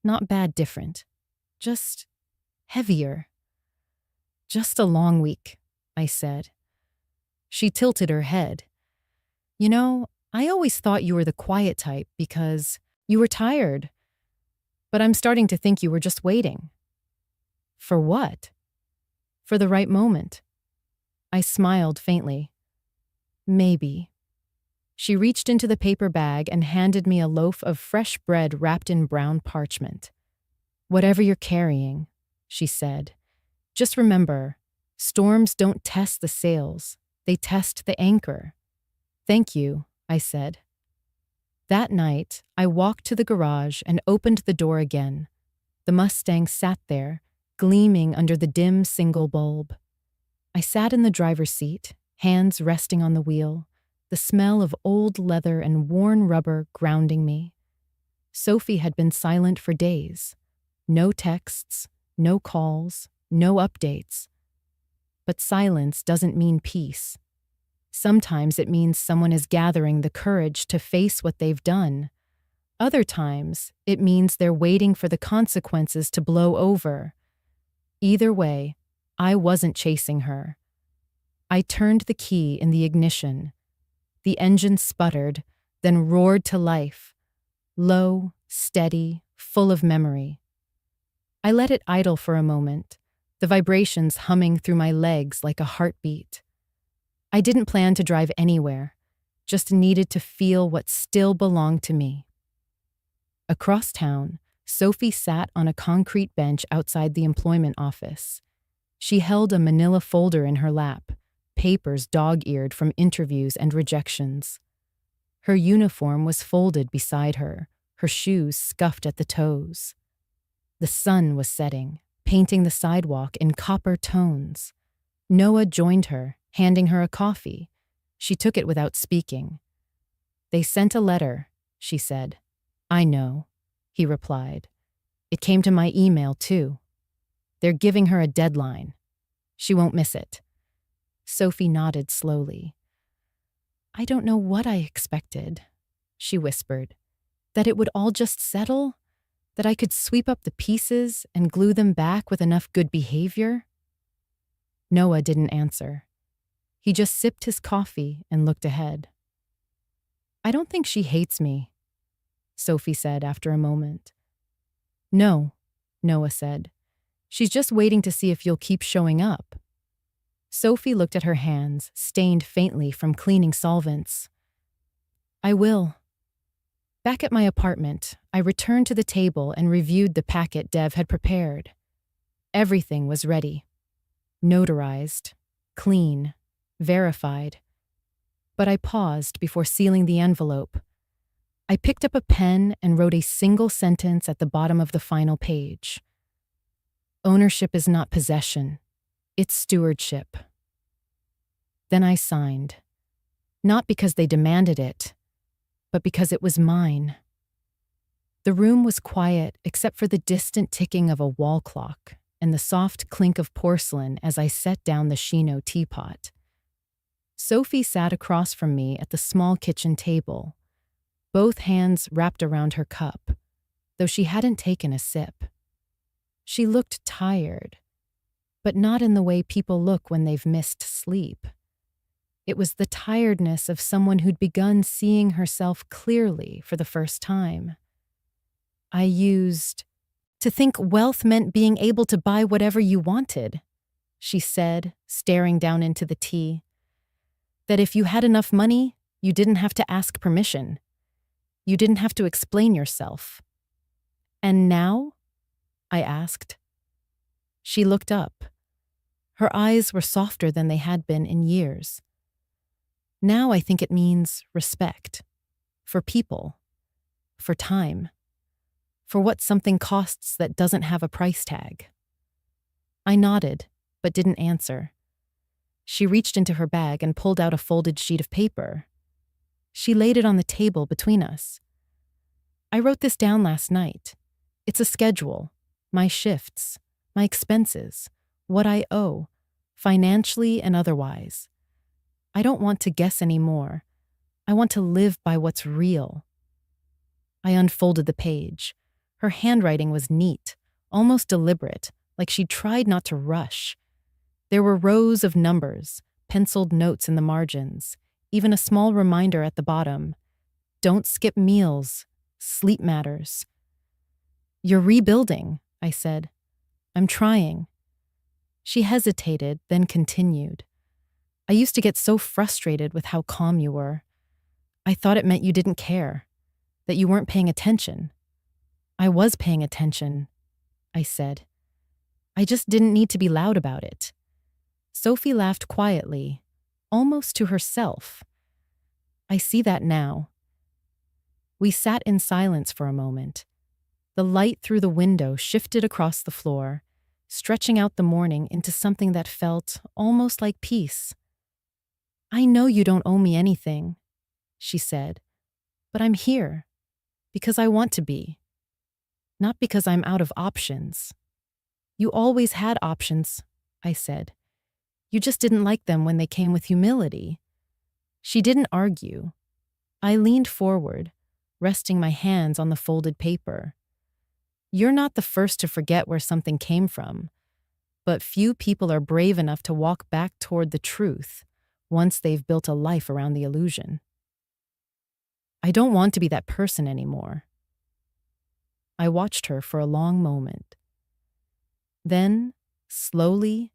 "Not bad different. Just heavier." "Just a long week," I said. She tilted her head. "You know, I always thought you were the quiet type because you were tired. But I'm starting to think you were just waiting." "For what?" "For the right moment." I smiled faintly. "Maybe." She reached into the paper bag and handed me a loaf of fresh bread wrapped in brown parchment. "Whatever you're carrying," she said, "just remember, storms don't test the sails, they test the anchor." "Thank you," I said. That night, I walked to the garage and opened the door again. The Mustang sat there, gleaming under the dim single bulb. I sat in the driver's seat, hands resting on the wheel, the smell of old leather and worn rubber grounding me. Sophie had been silent for days. No texts, no calls, no updates. But silence doesn't mean peace. Sometimes it means someone is gathering the courage to face what they've done. Other times, it means they're waiting for the consequences to blow over. Either way, I wasn't chasing her. I turned the key in the ignition. The engine sputtered, then roared to life. Low, steady, full of memory. I let it idle for a moment, the vibrations humming through my legs like a heartbeat. I didn't plan to drive anywhere, just needed to feel what still belonged to me. Across town, Sophie sat on a concrete bench outside the employment office. She held a manila folder in her lap, papers dog-eared from interviews and rejections. Her uniform was folded beside her shoes scuffed at the toes. The sun was setting, painting the sidewalk in copper tones. Noah joined her, handing her a coffee. She took it without speaking. "They sent a letter," she said. "I know," he replied. "It came to my email, too. They're giving her a deadline. She won't miss it." Sophie nodded slowly. "I don't know what I expected," she whispered. "That it would all just settle? That I could sweep up the pieces and glue them back with enough good behavior?" Noah didn't answer. He just sipped his coffee and looked ahead. "I don't think she hates me," Sophie said after a moment. "No," Noah said. "She's just waiting to see if you'll keep showing up." Sophie looked at her hands, stained faintly from cleaning solvents. "I will." Back at my apartment, I returned to the table and reviewed the packet Dev had prepared. Everything was ready. Notarized, clean, verified. But I paused before sealing the envelope. I picked up a pen and wrote a single sentence at the bottom of the final page. "Ownership is not possession. It's stewardship." Then I signed. Not because they demanded it, but because it was mine. The room was quiet except for the distant ticking of a wall clock and the soft clink of porcelain as I set down the Shino teapot. Sophie sat across from me at the small kitchen table, both hands wrapped around her cup, though she hadn't taken a sip. She looked tired, but not in the way people look when they've missed sleep. It was the tiredness of someone who'd begun seeing herself clearly for the first time. I used, "To think wealth meant being able to buy whatever you wanted," she said, staring down into the tea. "That if you had enough money, you didn't have to ask permission. You didn't have to explain yourself." "And now?" I asked. She looked up. Her eyes were softer than they had been in years. "Now I think it means respect. For people. For time. For what something costs that doesn't have a price tag." I nodded, but didn't answer. She reached into her bag and pulled out a folded sheet of paper. She laid it on the table between us. "I wrote this down last night. It's a schedule. My shifts. My expenses. What I owe. Financially and otherwise. I don't want to guess anymore. I want to live by what's real." I unfolded the page. Her handwriting was neat, almost deliberate, like she'd tried not to rush. There were rows of numbers, penciled notes in the margins, even a small reminder at the bottom. "Don't skip meals. Sleep matters." "You're rebuilding," I said. "I'm trying." She hesitated, then continued. "I used to get so frustrated with how calm you were. I thought it meant you didn't care, that you weren't paying attention." "I was paying attention," I said. "I just didn't need to be loud about it." Sophie laughed quietly, almost to herself. "I see that now." We sat in silence for a moment. The light through the window shifted across the floor, stretching out the morning into something that felt almost like peace. "I know you don't owe me anything," she said, "but I'm here because I want to be. Not because I'm out of options." "You always had options," I said. "You just didn't like them when they came with humility." She didn't argue. I leaned forward, resting my hands on the folded paper. "You're not the first to forget where something came from, but few people are brave enough to walk back toward the truth once they've built a life around the illusion. I don't want to be that person anymore." I watched her for a long moment. Then, slowly,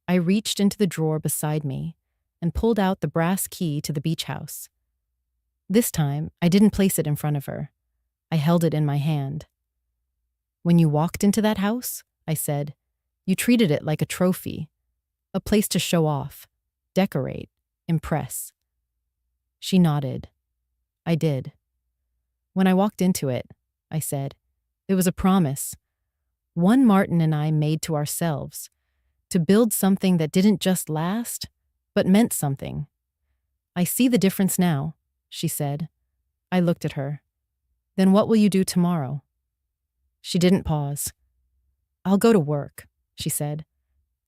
I reached into the drawer beside me and pulled out the brass key to the beach house. This time, I didn't place it in front of her. I held it in my hand. When you walked into that house, I said, you treated it like a trophy, a place to show off, decorate, impress. She nodded. I did. When I walked into it, I said, it was a promise, one Martin and I made to ourselves, to build something that didn't just last, but meant something. I see the difference now, she said. I looked at her. Then what will you do tomorrow? She didn't pause. I'll go to work, she said.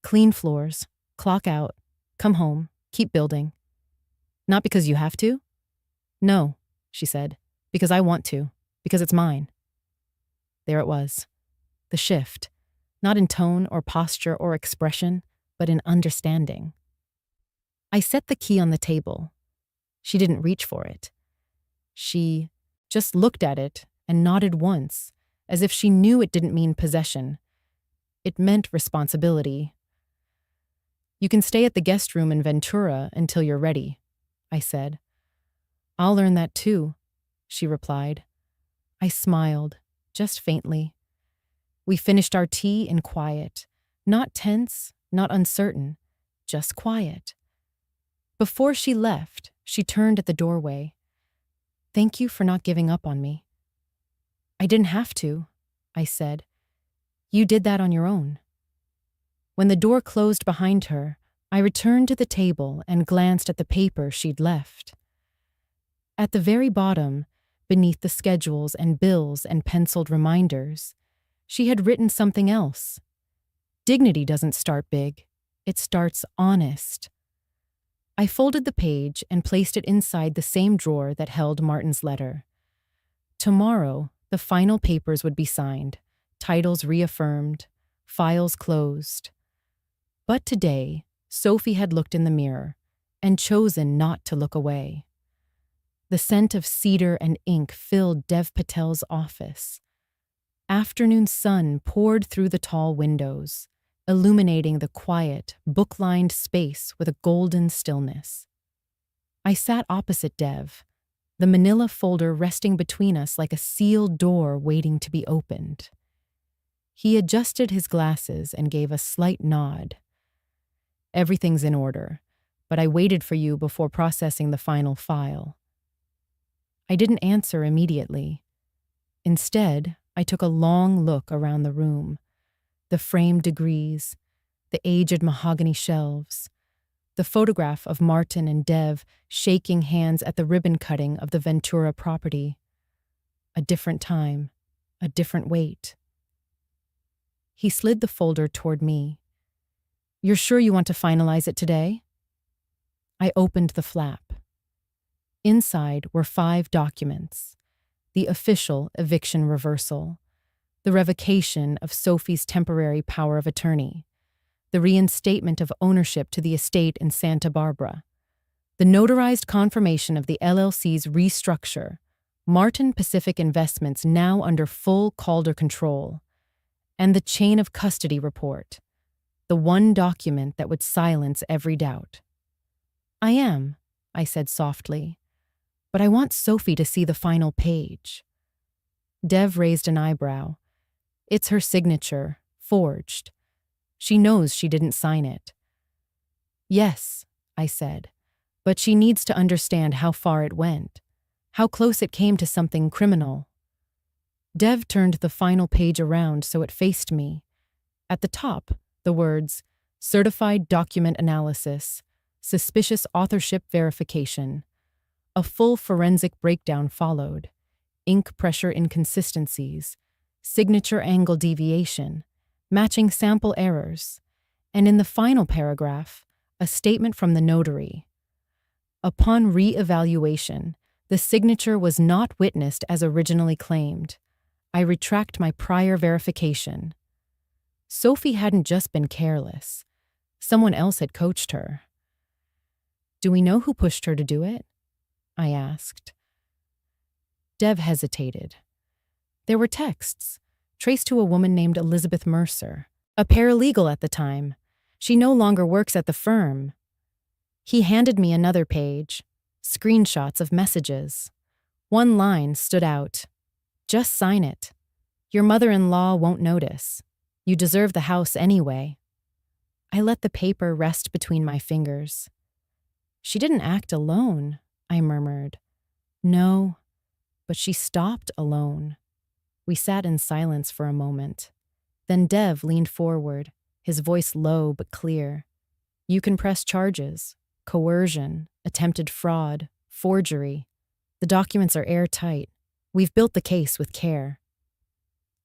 Clean floors, clock out, come home, keep building. Not because you have to? No, she said, because I want to, because it's mine. There it was. The shift, not in tone or posture or expression, but in understanding. I set the key on the table. She didn't reach for it. She just looked at it and nodded once, as if she knew it didn't mean possession. It meant responsibility. You can stay at the guest room in Ventura until you're ready, I said. I'll learn that too, she replied. I smiled, just faintly. We finished our tea in quiet, not tense, not uncertain, just quiet. Before she left, she turned at the doorway. Thank you for not giving up on me. I didn't have to, I said. You did that on your own. When the door closed behind her, I returned to the table and glanced at the paper she'd left. At the very bottom, beneath the schedules and bills and penciled reminders, she had written something else. Dignity doesn't start big, it starts honest. I folded the page and placed it inside the same drawer that held Martin's letter. Tomorrow, the final papers would be signed, titles reaffirmed, files closed. But today, Sophie had looked in the mirror and chosen not to look away. The scent of cedar and ink filled Dev Patel's office. Afternoon sun poured through the tall windows, illuminating the quiet, book-lined space with a golden stillness. I sat opposite Dev, the manila folder resting between us like a sealed door waiting to be opened. He adjusted his glasses and gave a slight nod. Everything's in order, but I waited for you before processing the final file. I didn't answer immediately. Instead, I took a long look around the room. The framed degrees, the aged mahogany shelves, the photograph of Martin and Dev shaking hands at the ribbon cutting of the Ventura property. A different time, a different weight. He slid the folder toward me. You're sure you want to finalize it today? I opened the flap. Inside were 5 documents: the official eviction reversal, the revocation of Sophie's temporary power of attorney, the reinstatement of ownership to the estate in Santa Barbara, the notarized confirmation of the LLC's restructure, Martin Pacific Investments now under full Calder control, and the chain of custody report, the one document that would silence every doubt. I am, I said softly, but I want Sophie to see the final page. Dev raised an eyebrow. It's her signature, forged. She knows she didn't sign it. Yes, I said, but she needs to understand how far it went, how close it came to something criminal. Dev turned the final page around so it faced me. At the top, the words, Certified Document Analysis, Suspicious Authorship Verification. A full forensic breakdown followed. Ink pressure inconsistencies, signature angle deviation, matching sample errors, and in the final paragraph, a statement from the notary. Upon re-evaluation, the signature was not witnessed as originally claimed. I retract my prior verification. Sophie hadn't just been careless. Someone else had coached her. Do we know who pushed her to do it? I asked. Dev hesitated. There were texts, traced to a woman named Elizabeth Mercer, a paralegal at the time. She no longer works at the firm. He handed me another page, screenshots of messages. One line stood out. Just sign it. Your mother-in-law won't notice. You deserve the house anyway. I let the paper rest between my fingers. She didn't act alone, I murmured. No, but she stopped alone. We sat in silence for a moment. Then Dev leaned forward, his voice low but clear. You can press charges: coercion, attempted fraud, forgery. The documents are airtight. We've built the case with care.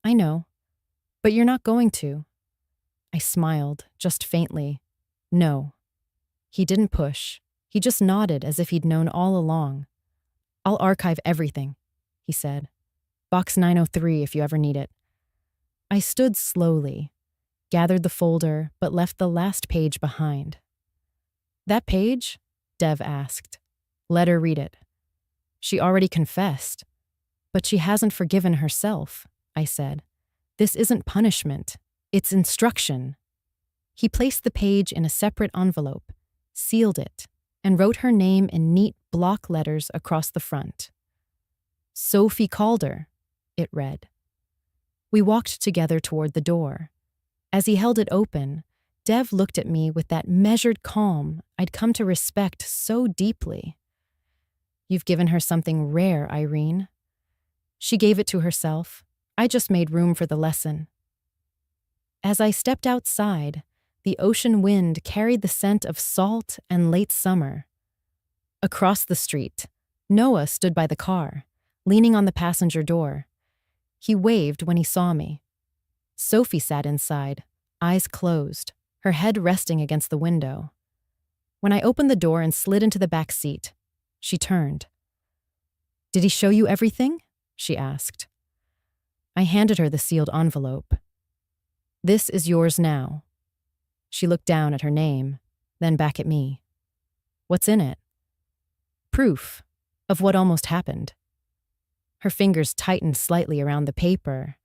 I know, but you're not going to. I smiled, just faintly. No. He didn't push. He just nodded as if he'd known all along. I'll archive everything, he said. Box 903 if you ever need it. I stood slowly, gathered the folder, but left the last page behind. That page? Dev asked. Let her read it. She already confessed. But she hasn't forgiven herself, I said. This isn't punishment. It's instruction. He placed the page in a separate envelope, sealed it, and wrote her name in neat block letters across the front. Sophie Calder, it read. We walked together toward the door. As he held it open, Dev looked at me with that measured calm I'd come to respect so deeply. You've given her something rare, Irene. She gave it to herself. I just made room for the lesson. As I stepped outside, the ocean wind carried the scent of salt and late summer. Across the street, Noah stood by the car, leaning on the passenger door. He waved when he saw me. Sophie sat inside, eyes closed, her head resting against the window. When I opened the door and slid into the back seat, she turned. Did he show you everything? She asked. I handed her the sealed envelope. This is yours now. She looked down at her name, then back at me. What's in it? Proof of what almost happened. Her fingers tightened slightly around the paper.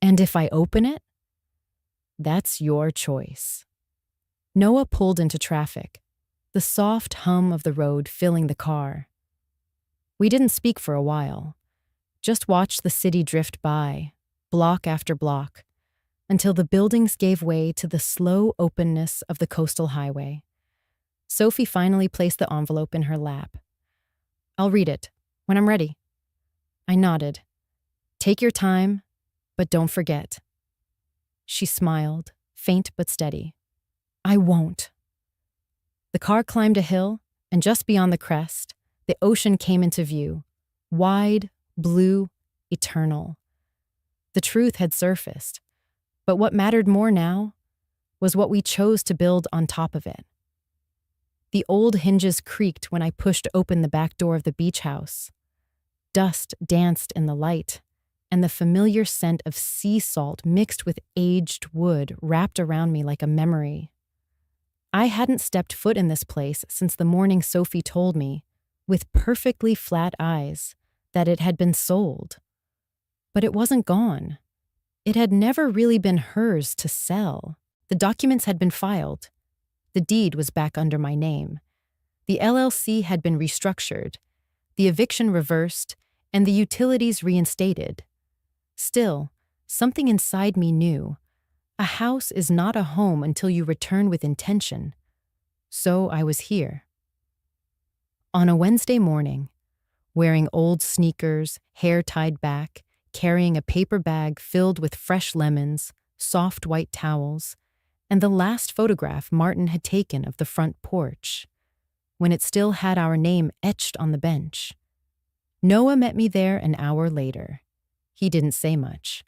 And if I open it? That's your choice. Noah pulled into traffic, the soft hum of the road filling the car. We didn't speak for a while, just watched the city drift by, block after block, until the buildings gave way to the slow openness of the coastal highway. Sophie finally placed the envelope in her lap. I'll read it, when I'm ready. I nodded. Take your time, but don't forget. She smiled, faint but steady. I won't. The car climbed a hill, and just beyond the crest, the ocean came into view, wide, blue, eternal. The truth had surfaced, but what mattered more now was what we chose to build on top of it. The old hinges creaked when I pushed open the back door of the beach house. Dust danced in the light, and the familiar scent of sea salt mixed with aged wood wrapped around me like a memory. I hadn't stepped foot in this place since the morning Sophie told me, with perfectly flat eyes, that it had been sold. But it wasn't gone. It had never really been hers to sell. The documents had been filed. The deed was back under my name. The LLC had been restructured, the eviction reversed, and the utilities reinstated. Still, something inside me knew, a house is not a home until you return with intention. So I was here. On a Wednesday morning, wearing old sneakers, hair tied back, carrying a paper bag filled with fresh lemons, soft white towels, and the last photograph Martin had taken of the front porch, when it still had our name etched on the bench. Noah met me there an hour later. He didn't say much,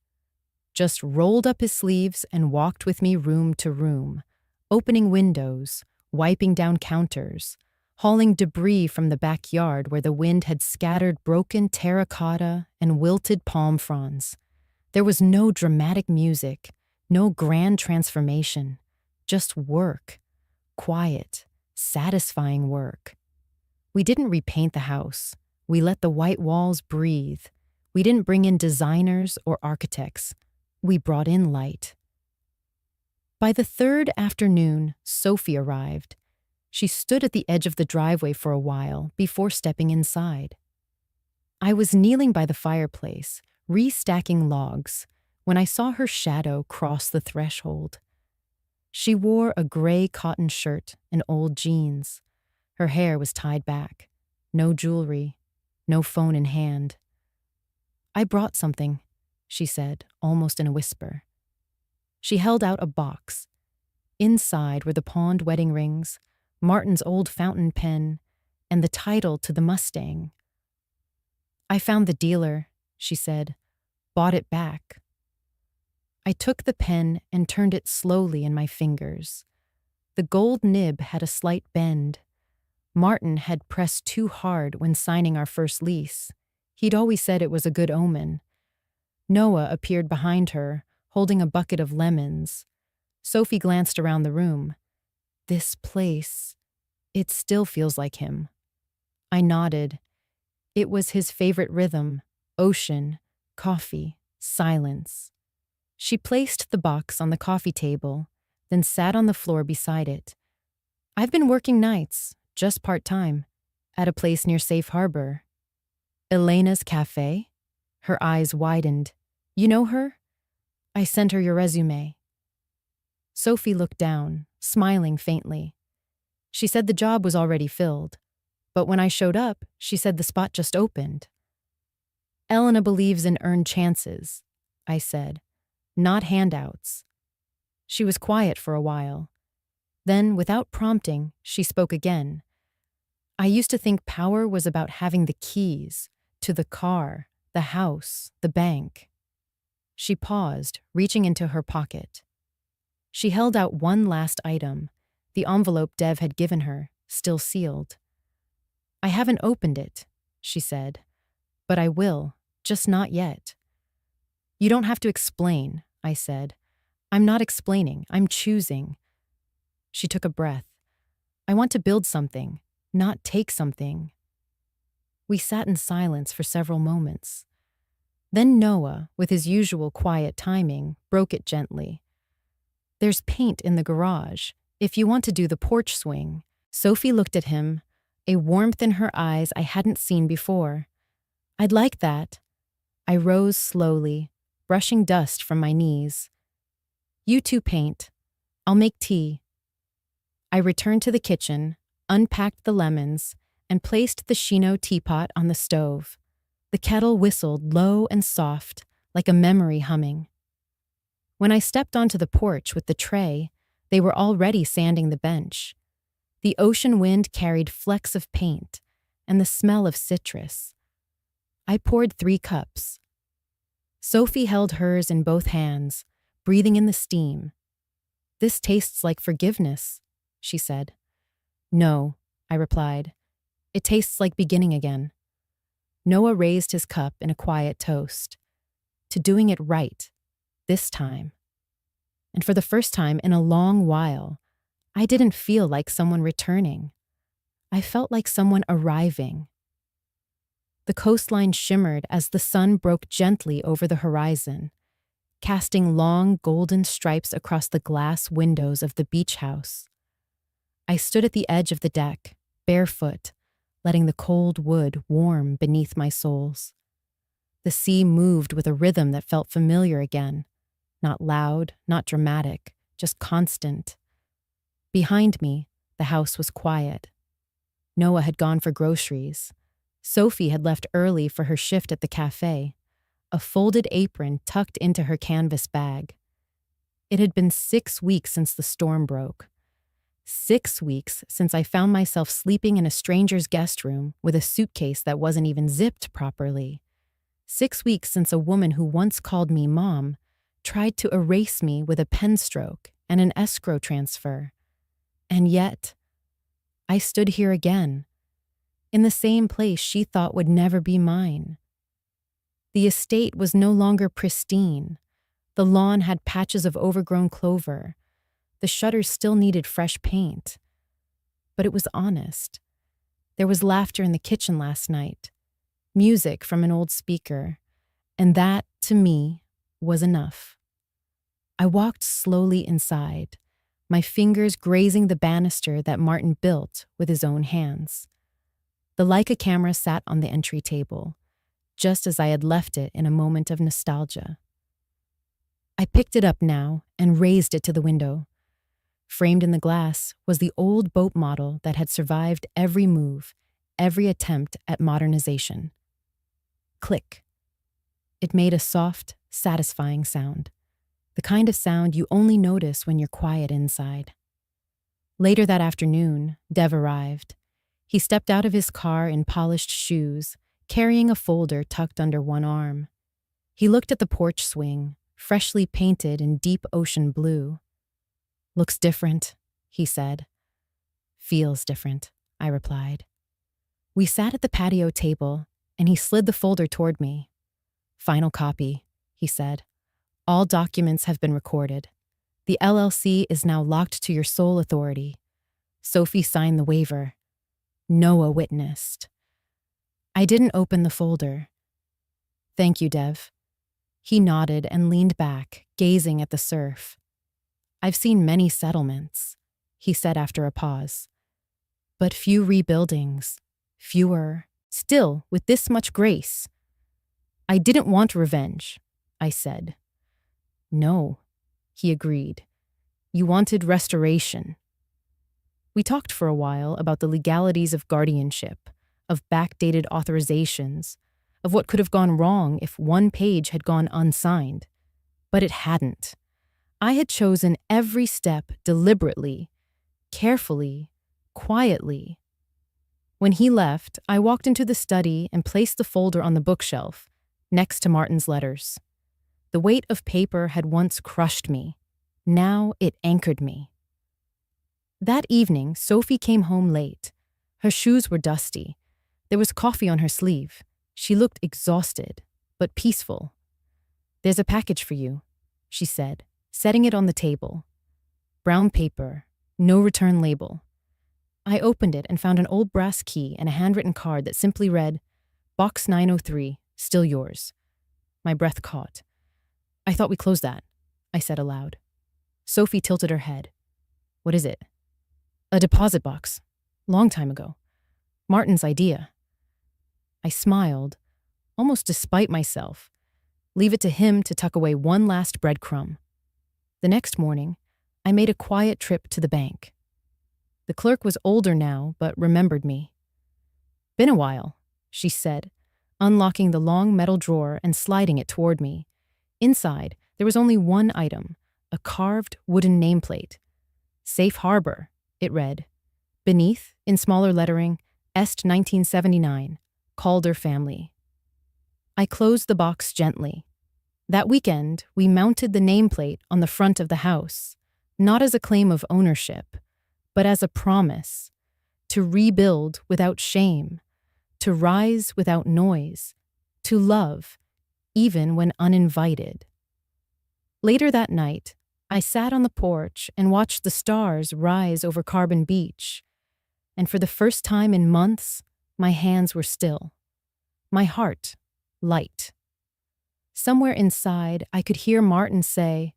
just rolled up his sleeves and walked with me room to room, opening windows, wiping down counters, hauling debris from the backyard where the wind had scattered broken terracotta and wilted palm fronds. There was no dramatic music, no grand transformation, just work, quiet, satisfying work. We didn't repaint the house. We let the white walls breathe. We didn't bring in designers or architects. We brought in light. By the third afternoon, Sophie arrived. She stood at the edge of the driveway for a while before stepping inside. I was kneeling by the fireplace, restacking logs, when I saw her shadow cross the threshold. She wore a gray cotton shirt and old jeans. Her hair was tied back. No jewelry, no phone in hand. "I brought something," she said, almost in a whisper. She held out a box. Inside were the pawned wedding rings, Martin's old fountain pen, and the title to the Mustang. "I found the dealer," she said. "Bought it back." I took the pen and turned it slowly in my fingers. The gold nib had a slight bend. Martin had pressed too hard when signing our first lease. He'd always said it was a good omen. Noah appeared behind her, holding a bucket of lemons. Sophie glanced around the room. "This place, it still feels like him." I nodded. It was his favorite rhythm: ocean, coffee, silence. She placed the box on the coffee table, then sat on the floor beside it. "I've been working nights, just part-time, at a place near Safe Harbor." "Elena's Cafe?" Her eyes widened. "You know her?" "I sent her your resume." Sophie looked down, smiling faintly. She said the job was already filled, but when I showed up, she said the spot just opened. "Elena believes in earned chances," I said, "not handouts." She was quiet for a while. Then, without prompting, she spoke again. "I used to think power was about having the keys to the car, the house, the bank." She paused, reaching into her pocket. She held out one last item, the envelope Dev had given her, still sealed. "I haven't opened it," she said, "but I will, just not yet." "You don't have to explain," I said. "I'm not explaining, I'm choosing." She took a breath. "I want to build something, not take something." We sat in silence for several moments. Then Noah, with his usual quiet timing, broke it gently. "There's paint in the garage, if you want to do the porch swing." Sophie looked at him, a warmth in her eyes I hadn't seen before. "I'd like that." I rose slowly, brushing dust from my knees. "You two paint. I'll make tea." I returned to the kitchen, unpacked the lemons, and placed the Chino teapot on the stove. The kettle whistled low and soft, like a memory humming. When I stepped onto the porch with the tray, they were already sanding the bench. The ocean wind carried flecks of paint and the smell of citrus. I poured 3 cups. Sophie held hers in both hands, breathing in the steam. "This tastes like forgiveness," she said. "No," I replied. "It tastes like beginning again." Noah raised his cup in a quiet toast. To doing it right, this time. And for the first time in a long while, I didn't feel like someone returning. I felt like someone arriving. The coastline shimmered as the sun broke gently over the horizon, casting long golden stripes across the glass windows of the beach house. I stood at the edge of the deck, barefoot, letting the cold wood warm beneath my soles. The sea moved with a rhythm that felt familiar again, not loud, not dramatic, just constant. Behind me, the house was quiet. Noah had gone for groceries. Sophie had left early for her shift at the cafe, a folded apron tucked into her canvas bag. It had been 6 weeks since the storm broke. 6 weeks since I found myself sleeping in a stranger's guest room with a suitcase that wasn't even zipped properly. 6 weeks since a woman who once called me mom tried to erase me with a pen stroke and an escrow transfer. And yet, I stood here again, in the same place she thought would never be mine. The estate was no longer pristine. The lawn had patches of overgrown clover. The shutters still needed fresh paint. But it was honest. There was laughter in the kitchen last night, music from an old speaker, and that, to me, was enough. I walked slowly inside, my fingers grazing the banister that Martin built with his own hands. The Leica camera sat on the entry table, just as I had left it in a moment of nostalgia. I picked it up now and raised it to the window. Framed in the glass was the old boat model that had survived every move, every attempt at modernization. Click. It made a soft, satisfying sound, the kind of sound you only notice when you're quiet inside. Later that afternoon, Dev arrived. He stepped out of his car in polished shoes, carrying a folder tucked under one arm. He looked at the porch swing, freshly painted in deep ocean blue. "Looks different," he said. "Feels different," I replied. We sat at the patio table, and he slid the folder toward me. "Final copy," he said. "All documents have been recorded. The LLC is now locked to your sole authority. Sophie signed the waiver. Noah witnessed." I didn't open the folder. "Thank you, Dev." He nodded and leaned back, gazing at the surf. "I've seen many settlements," he said after a pause. "But few rebuildings, fewer, still with this much grace." "I didn't want revenge," I said. "No," he agreed. "You wanted restoration." We talked for a while about the legalities of guardianship, of backdated authorizations, of what could have gone wrong if one page had gone unsigned. But it hadn't. I had chosen every step deliberately, carefully, quietly. When he left, I walked into the study and placed the folder on the bookshelf, next to Martin's letters. The weight of paper had once crushed me. Now it anchored me. That evening, Sophie came home late. Her shoes were dusty. There was coffee on her sleeve. She looked exhausted, but peaceful. "There's a package for you," she said, setting it on the table. Brown paper, no return label. I opened it and found an old brass key and a handwritten card that simply read, "Box 903, still yours." My breath caught. "I thought we closed that," I said aloud. Sophie tilted her head. "What is it?" "A deposit box. Long time ago. Martin's idea." I smiled, almost despite myself. Leave it to him to tuck away one last breadcrumb. The next morning, I made a quiet trip to the bank. The clerk was older now, but remembered me. "Been a while," she said, unlocking the long metal drawer and sliding it toward me. Inside, there was only one item, a carved wooden nameplate. "Safe Harbor," it read. Beneath, in smaller lettering, Est 1979, Calder family. I closed the box gently. That weekend, we mounted the nameplate on the front of the house, not as a claim of ownership, but as a promise to rebuild without shame, to rise without noise, to love, even when uninvited. Later that night, I sat on the porch and watched the stars rise over Carbon Beach, and for the first time in months, my hands were still. My heart, light. Somewhere inside, I could hear Martin say,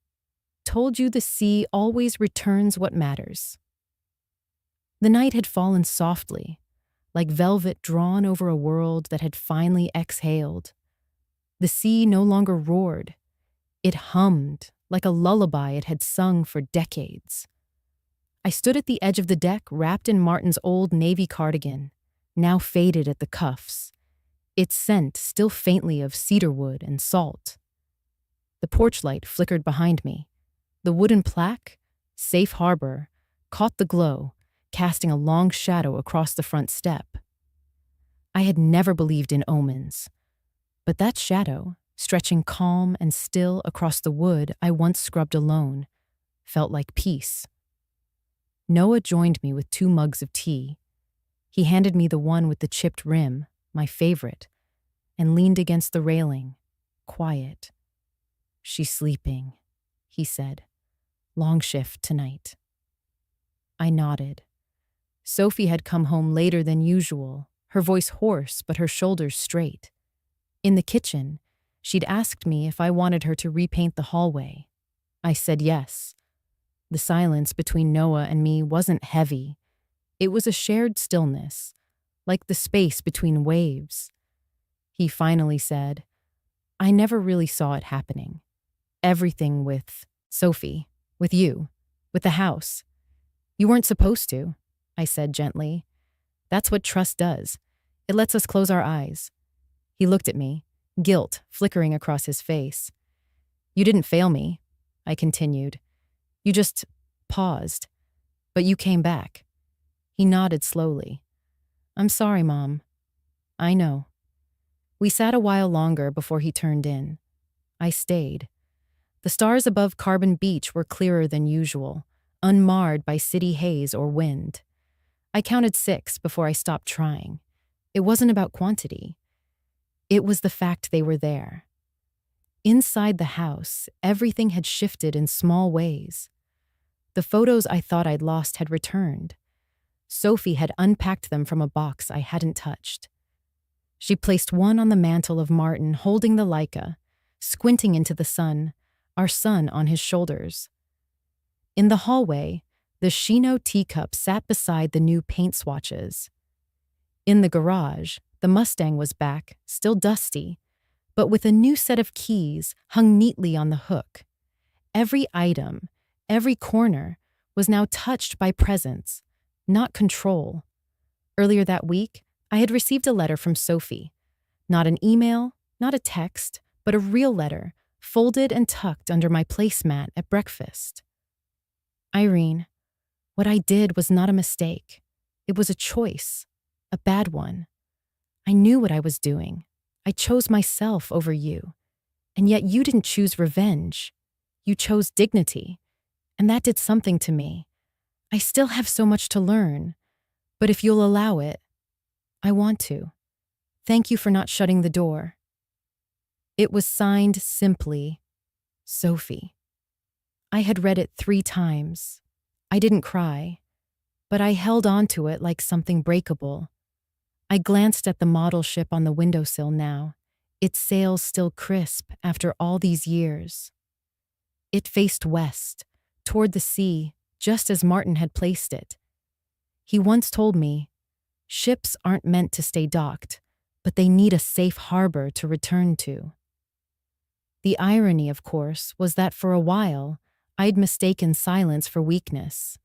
"Told you the sea always returns what matters." The night had fallen softly, like velvet drawn over a world that had finally exhaled. The sea no longer roared. It hummed like a lullaby it had sung for decades. I stood at the edge of the deck wrapped in Martin's old navy cardigan, now faded at the cuffs, its scent still faintly of cedarwood and salt. The porch light flickered behind me. The wooden plaque, "Safe Harbor," caught the glow, casting a long shadow across the front step. I had never believed in omens, but that shadow, stretching calm and still across the wood I once scrubbed alone, felt like peace. Noah joined me with 2 mugs of tea. He handed me the one with the chipped rim, my favorite, and leaned against the railing, quiet. "She's sleeping," he said. "Long shift tonight." I nodded. Sophie had come home later than usual, her voice hoarse but her shoulders straight. In the kitchen, she'd asked me if I wanted her to repaint the hallway. I said yes. The silence between Noah and me wasn't heavy. It was a shared stillness, like the space between waves. he finally said. I never really saw it happening. Everything with Sophie, with you, with the house. You weren't supposed to, I said gently. That's what trust does. It lets us close our eyes. He looked at me, guilt flickering across his face. You didn't fail me, I continued. You just paused. But you came back. He nodded slowly. I'm sorry, Mom. I know. We sat a while longer before he turned in. I stayed. The stars above Carbon Beach were clearer than usual, unmarred by city haze or wind. I counted 6 before I stopped trying. It wasn't about quantity. It was the fact they were there. Inside the house, everything had shifted in small ways. The photos I thought I'd lost had returned. Sophie had unpacked them from a box I hadn't touched. She placed one on the mantle of Martin, holding the Leica, squinting into the sun, our son on his shoulders. In the hallway, the Chino teacup sat beside the new paint swatches. In the garage, the Mustang was back, still dusty, but with a new set of keys hung neatly on the hook. Every item, every corner, was now touched by presence, not control. Earlier that week, I had received a letter from Sophie. Not an email, not a text, but a real letter, folded and tucked under my placemat at breakfast. Irene, what I did was not a mistake. It was a choice, a bad one. I knew what I was doing. I chose myself over you. And yet you didn't choose revenge. You chose dignity. And that did something to me. I still have so much to learn. But if you'll allow it, I want to. Thank you for not shutting the door. It was signed simply, Sophie. I had read it 3 times. I didn't cry, but I held on to it like something breakable. I glanced at the model ship on the windowsill now, its sails still crisp after all these years. It faced west, toward the sea, just as Martin had placed it. He once told me, ships aren't meant to stay docked, but they need a safe harbor to return to. The irony, of course, was that for a while, I'd mistaken silence for weakness.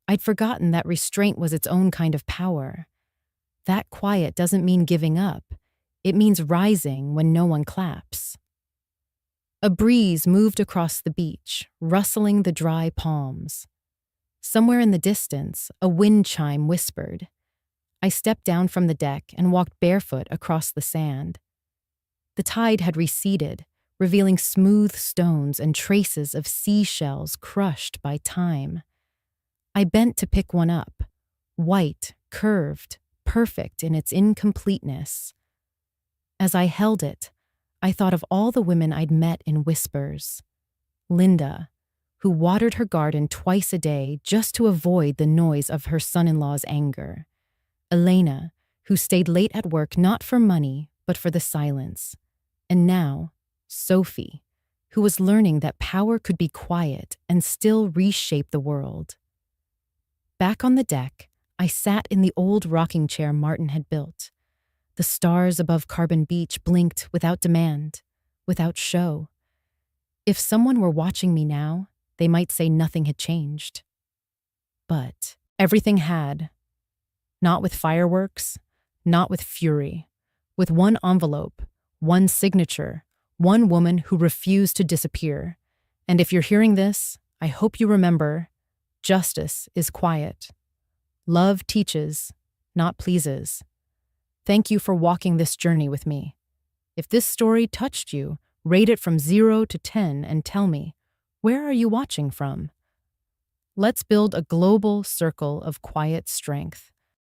I'd forgotten that restraint was its own kind of power. That quiet doesn't mean giving up. It means rising when no one claps. A breeze moved across the beach, rustling the dry palms. Somewhere in the distance, a wind chime whispered. I stepped down from the deck and walked barefoot across the sand. The tide had receded, revealing smooth stones and traces of seashells crushed by time. I bent to pick one up, white, curved, perfect in its incompleteness. As I held it, I thought of all the women I'd met in whispers. Linda, who watered her garden twice a day just to avoid the noise of her son-in-law's anger. Elena, who stayed late at work not for money, but for the silence. And now, Sophie, who was learning that power could be quiet and still reshape the world. Back on the deck, I sat in the old rocking chair Martin had built. The stars above Carbon Beach blinked without demand, without show. If someone were watching me now, they might say nothing had changed. But everything had. Not with fireworks, not with fury. With one envelope, one signature, one woman who refused to disappear. And if you're hearing this, I hope you remember, justice is quiet. Love teaches, not pleases. Thank you for walking this journey with me. If this story touched you, rate it from 0 to 10 and tell me, where are you watching from? Let's build a global circle of quiet strength.